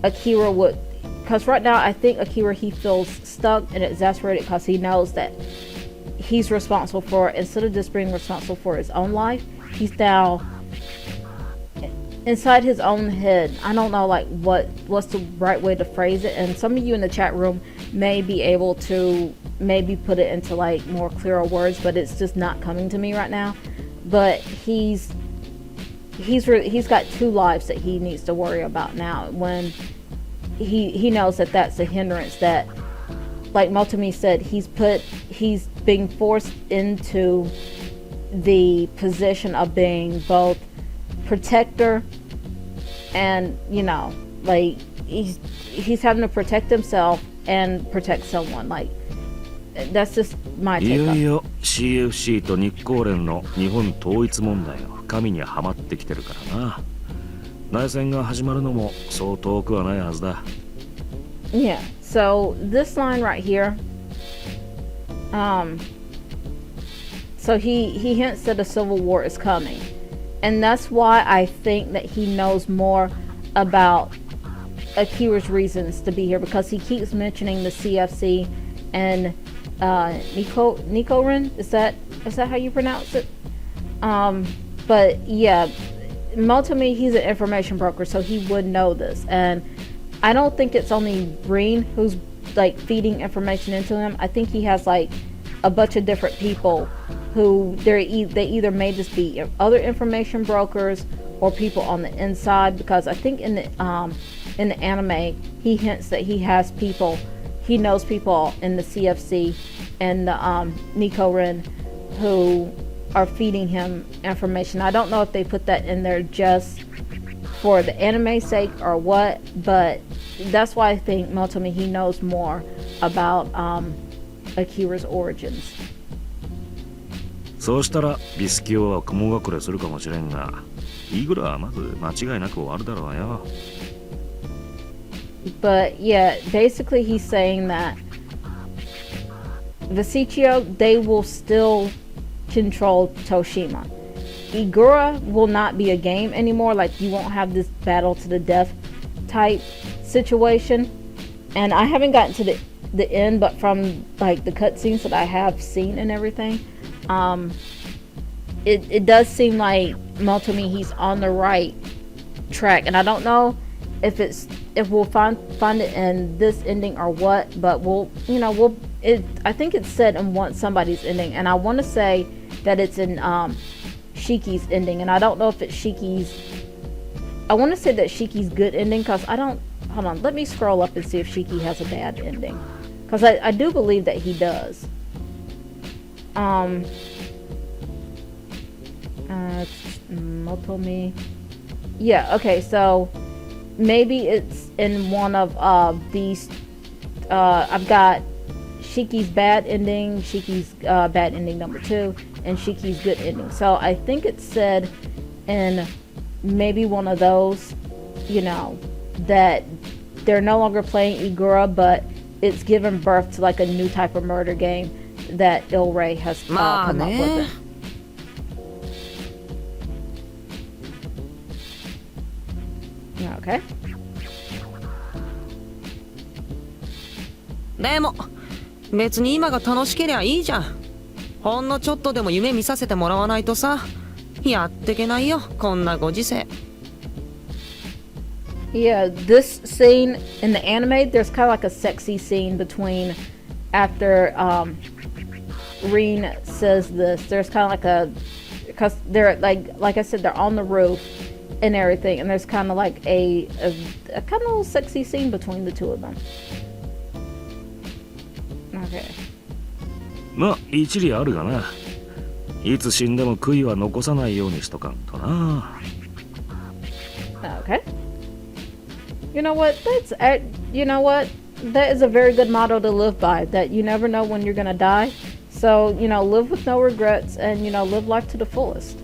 Akira would, because right now I think Akira, he feels stuck and exasperated because he knows that he's responsible for, instead of just being responsible for his own life, he's now inside his own head. I don't know like what's the right way to phrase it, and some of you in the chat room may be able to maybe put it into like more clearer words, but it's just not coming to me right now. But he's got two lives that he needs to worry about now, when he knows that that's a hindrance, that, like Motomi said, he's being forced into the position of being both protector and, you know, like he's having to protect himself and protect someone. Like, that's just my take on it. いよいよ CFC と日光連の日本統一問題の深みにはまってきてるからな。内戦が始まるのもそう遠くはないはずだ。Yeah, so this line right here, so he hints that a civil war is coming, and that's why I think that he knows more about Akira's reasons to be here, because he keeps mentioning the CFC and Nikorin. Is that how you pronounce it? But yeah, Motomi, he's an information broker, so he would know this, and I don't think it's only Green who's like feeding information into him. I think he has like a bunch of different people who they either may just be other information brokers or people on the inside, because I think in the anime he hints that he knows people in the CFC and the Nikorin who are feeding him information. I don't know if they put that in there just for the anime sake or what, but that's why I think Motomi, he knows more about Akira's origins. そうしたらビスキオは雲隠れするかもしれんが、イグラはまず間違いなく終わるだろうよ。But yeah, basically he's saying that Vesichio, they will still control Toshima. Igura will not be a game anymore. Like, you won't have this battle to the death type situation. And I haven't gotten to the end, but from like the cutscenes that I have seen and everything, it does seem like Motomi, he's on the right track. And I don't know if we'll find it in this ending or what, but I think it's said in somebody's ending, and I want to say that it's in Shiki's ending, and I don't know if it's Shiki's. I want to say that Shiki's good ending, because I don't. Hold on, let me scroll up and see if Shiki has a bad ending, because I do believe that he does. Motomi. Yeah. Okay. So maybe it's in one of these. I've got Shiki's bad ending, Shiki's bad ending number 2, and Shiki's good ending. So I think it said in maybe one of those, that they're no longer playing Igura, but it's given birth to like a new type of murder game that Il-Ray has come up with. Okay. でも別に今が楽しけりゃいいじゃん。ほんのちょっとでも夢見させてもらわないとさ、やってけないよ、こんなご時世。Yeah, this scene in the anime, there's kind of like a sexy scene between after Rin says this. There's kind of like because they're like I said, they're on the roof and everything, and there's kind of like a kind of little sexy scene between the two of them. Okay. まあ一理あるがな。いつ死んでも悔いは残さないようにしとかんとな。Okay. You know what? That is a very good motto to live by. That you never know when you're gonna die. So, live with no regrets and, live life to the fullest.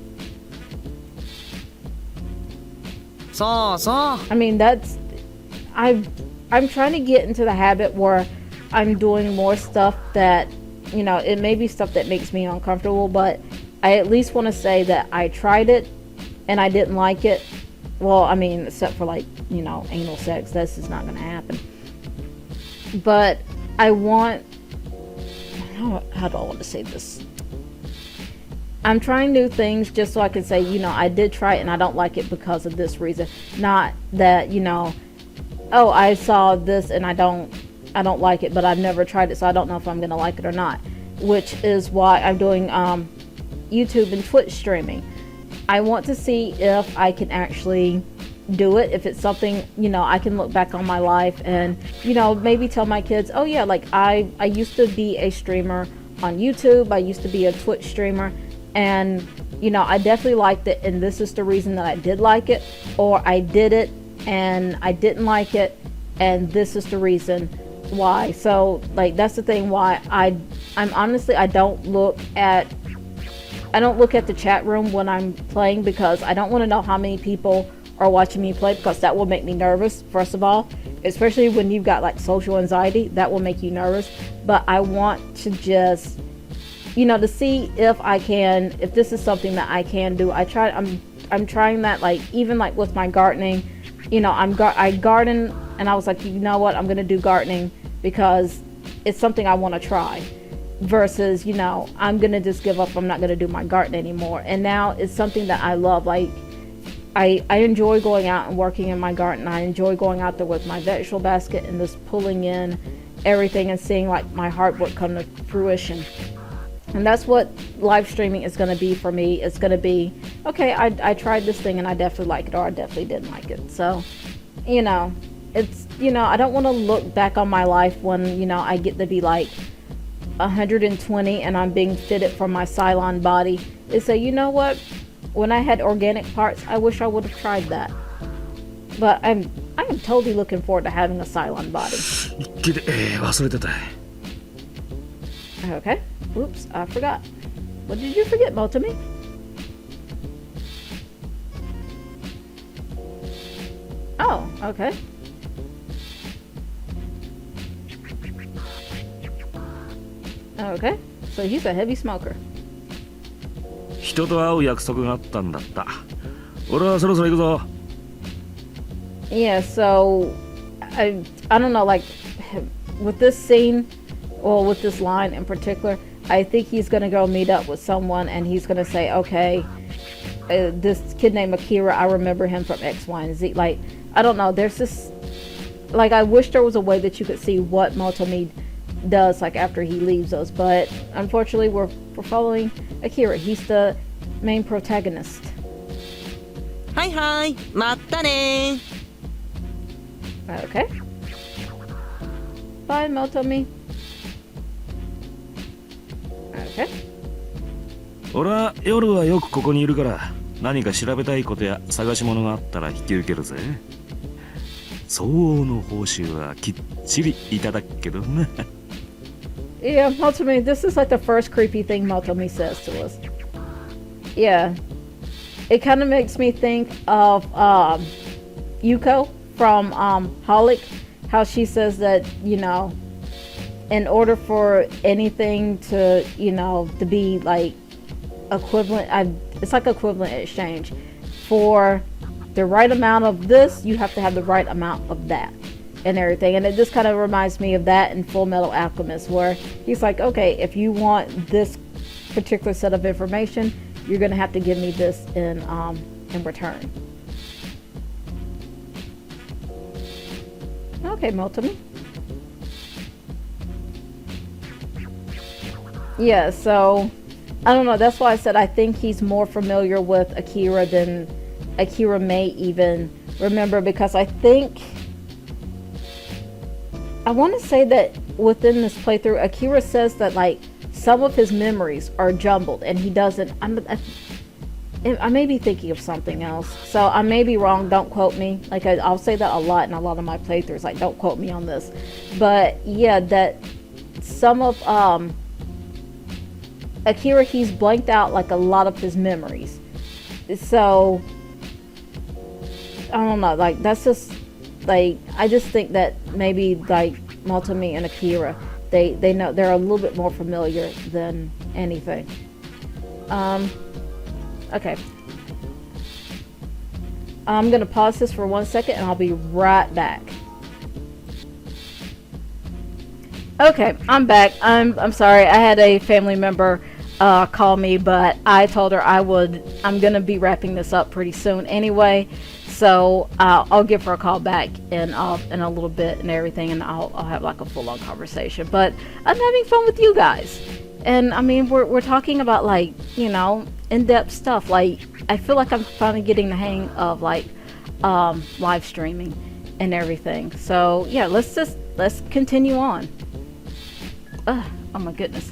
そうそう。I mean, I'm trying to get into the habit where I'm doing more stuff that, it may be stuff that makes me uncomfortable, but I at least want to say that I tried it and I didn't like it. Well, I mean, except for anal sex, this is not going to happen. But how do I want to say this? I'm trying new things just so I can say, I did try it and I don't like it because of this reason. Not that, oh, I saw this and I don't like it, but I've never tried it, so I don't know if I'm going to like it or not. Which is why I'm doing YouTube and Twitch streaming. I want to see if I can actually do it, if it's something, I can look back on my life and, maybe tell my kids, oh yeah, like I used to be a streamer on YouTube, I used to be a Twitch streamer, and, I definitely liked it, and this is the reason that I did like it, or I did it and I didn't like it, and this is the reason why. So, that's the thing why I'm honestly, I don't look at the chat room when I'm playing, because I don't want to know how many people are watching me play, because that will make me nervous, first of all, especially when you've got social anxiety. That will make you nervous. But I want to just, to see if this is something that I can do. I'm trying that, even with my gardening, I garden, and I was like, you know what, I'm gonna do gardening because it's something I want to try. Versus, I'm gonna just give up, I'm not gonna do my garden anymore. And now it's something that I love. I enjoy going out and working in my garden. I enjoy going out there with my vegetable basket and just pulling in everything and seeing my hard work come to fruition. And that's what live streaming is going to be for me. It's going to be, okay, I tried this thing and I definitely like it, or I definitely didn't like it. So, it's, I don't want to look back on my life when, I get to be 120 and I'm being fitted for my Cylon body is say, you know what? When I had organic parts, I wish I would have tried that. But I am totally looking forward to having a Cylon body. きれ忘れてた。 Okay. Oops, I forgot. What did you forget, Motomi? Oh, okay. Okay. So he's a heavy smoker. 人と会う約束があったんだった。俺はそろそろ行くぞ。 Yeah, so I don't know, like with this scene, well, with this line in particular, I think he's gonna go meet up with someone and he's gonna say, okay, this kid named Akira, I remember him from X, Y, and Z. Like, I don't know, there's this, like, I wish there was a way that you could see what Motomi does, like, after he leaves us, but unfortunately we're following Akira. He's the main protagonist. はいはい、まったねー。 Okay. Bye, Motomi. Okay. 俺は夜はよくここにいるから何か調べたいことや探し物があったら引き受けるぜ。相応の報酬はきっちりいただくけどな。Yeah, Motomi, this is like the first creepy thing Motomi says to us. Yeah. It kind of makes me think of Yuko from Holic, how she says that, you know, in order for anything to, you know, to be like equivalent, it's like equivalent exchange. For the right amount of this, you have to have the right amount of that and everything. And it just kind of reminds me of that in Full Metal Alchemist, where he's like, okay, if you want this particular set of information, you're gonna have to give me this in return. Okay, Motomi. Yeah, so I don't know, that's why I said I think he's more familiar with Akira than Akira may even remember, because I think I want to say that within this playthrough, Akira says that like some of his memories are jumbled and he doesn't. I may be thinking of something else, so I may be wrong. Don't quote me. Like I'll say that a lot in a lot of my playthroughs. Like, don't quote me on this. But yeah, that some of Akira, he's blanked out like a lot of his memories. So I don't know. Like that's just like I just think that maybe like Motomi and Akira, they know, they're a little bit more familiar than anything. Okay. I'm gonna pause this for 1 second and I'll be right back. Okay, I'm back. I'm sorry. I had a family member call me, but I told her I'm gonna be wrapping this up pretty soon anyway. So I'll give her a call back in a little bit and everything, and I'll have like a full-on conversation. But I'm having fun with you guys, and I mean we're talking about like, you know, in-depth stuff. Like I feel like I'm finally getting the hang of like live streaming and everything. So yeah, let's continue on. Oh my goodness,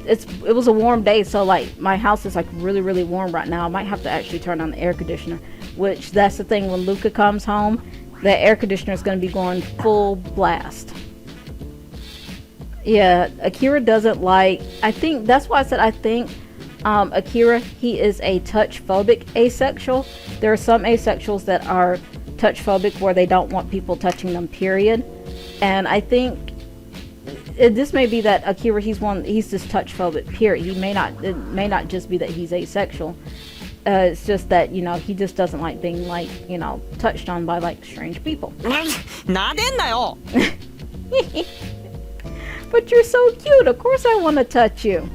it was a warm day, so like my house is like really warm right now. I might have to actually turn on the air conditioner, which that's the thing, when Luca comes home, the air conditioner is going to be going full blast. Yeah, Akira doesn't like, I think that's why I said I think Akira, he is a touch phobic asexual. There are some asexuals that are touch phobic where they don't want people touching them, period. And I think this may be that Akira, he's just touch phobic, period. It may not just be that he's asexual. It's just that, you know, he just doesn't like being like, you know, touched on by like strange people. なでんなよ But you're so cute. Of course I want to touch you.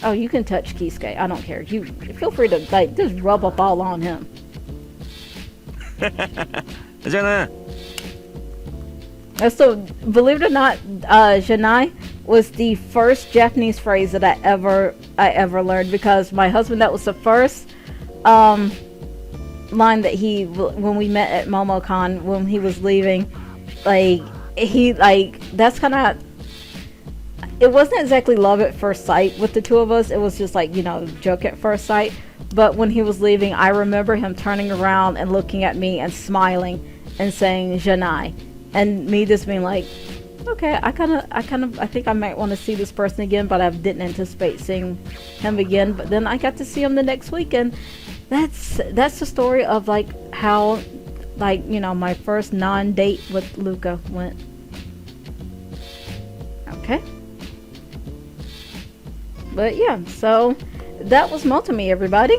Oh, you can touch Kisuke. I don't care. You feel free to like just rub up all on him. じゃあな。 So, believe it or not, Janai was the first Japanese phrase that I ever learned, because my husband, that was the first line that when we met at MomoCon, when he was leaving, like, that's kind of, it wasn't exactly love at first sight with the two of us. It was just like, joke at first sight. But when he was leaving, I remember him turning around and looking at me and smiling and saying "Janai," and me just being like, okay, I think I might want to see this person again, but I didn't anticipate seeing him again. But then I got to see him the next week, and that's the story of like how, like, my first non-date with Luca went. Okay. But yeah, so that was Motomi, everybody.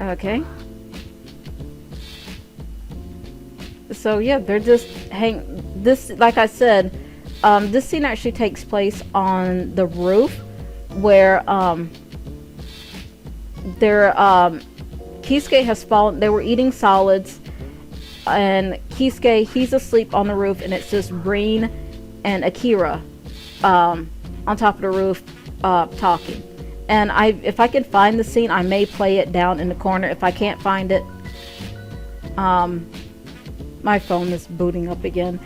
Okay. So yeah, they're just this, like I said, this scene actually takes place on the roof where Kisuke has fallen. They were eating solids, and Kisuke, he's asleep on the roof, and it's just Rin and Akira on top of the roof talking. And if I can find the scene, I may play it down in the corner. If I can't find it, my phone is booting up again.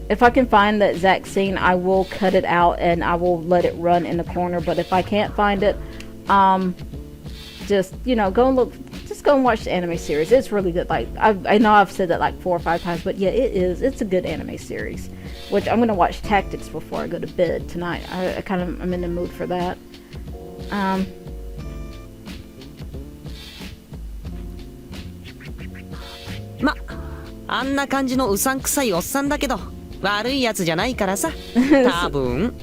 If I can find the exact scene, I will cut it out and I will let it run in the corner. But if I can't find it, just go and look. Just go and watch the anime series. It's really good. Like, I know I've said that like 4 or 5 times, but yeah, it is. It's a good anime series. Which I'm gonna watch Tactics before I go to bed tonight. I'm in the mood for that. あんな感じのうさんくさいおっさんだけど悪いやつじゃないからさ多分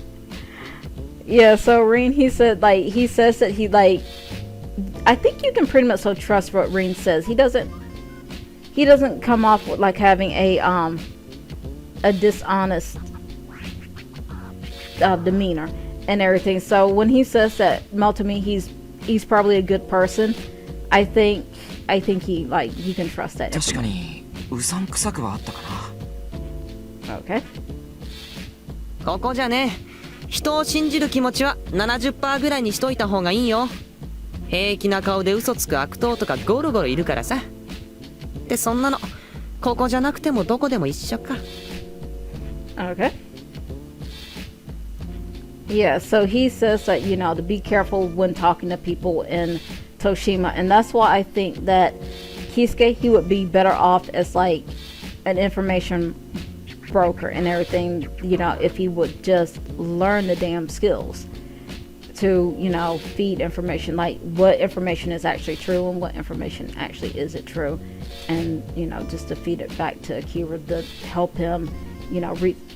Yeah, so Rin, he says that he like, I think you can pretty much so trust what Rin says. He doesn't come off with like having a dishonest demeanor and everything. So when he says that Motomi, he's probably a good person, I think he, like, you can trust that. 確かにうさんくさくはあったかな。 Okay. ここじゃね、人を信じる気持ちは 70% ぐらいにしといた方がいいよ。平気な顔で嘘つく悪党とかゴロゴロいるからさ。でそんなのここじゃなくてもどこでも一緒か。 Okay. Yeah, so he says that, to be careful when talking to people in Toshima, and that's why I think that Kisuke, he would be better off as like an information broker and everything, if he would just learn the damn skills to, feed information, like what information is actually true and what information actually isn't true, and, just to feed it back to Akira to help him,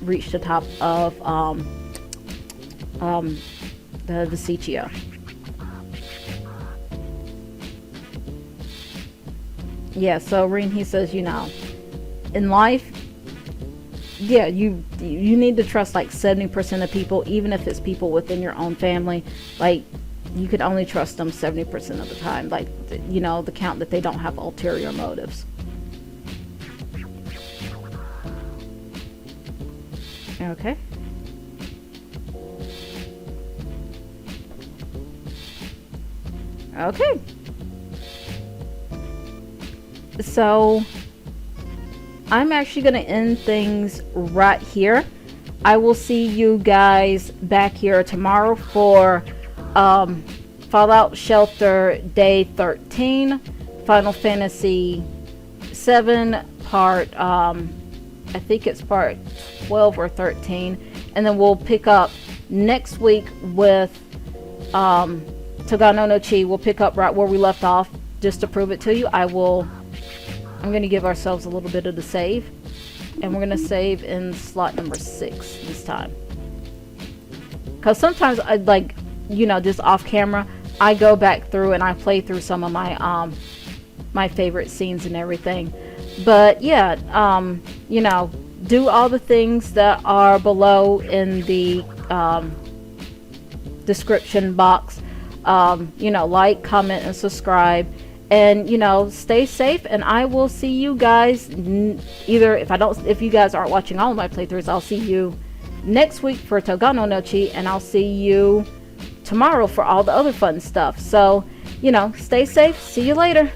reach the top of the CTO. Yeah, so Rin, he says, in life, yeah, you need to trust like 70% of people, even if it's people within your own family. Like, you could only trust them 70% of the time. Like, the count that they don't have ulterior motives. Okay. Okay. So I'm actually going to end things right here. I will see you guys back here tomorrow for Fallout Shelter Day 13, Final Fantasy 7 part, I think it's part 12 or 13, and then we'll pick up next week with Togainu No Chi. We'll pick up right where we left off. Just to prove it to you, I'm going to give ourselves a little bit of the save, and we're going to save in slot number 6 this time. Because sometimes I like, just off camera, I go back through and I play through some of my my favorite scenes and everything. But yeah, do all the things that are below in the description box. Like, comment, and subscribe. And stay safe, and I will see you guys either if you guys aren't watching all of my playthroughs, I'll see you next week for Togainu No Chi, and I'll see you tomorrow for all the other fun stuff. So, stay safe. See you later.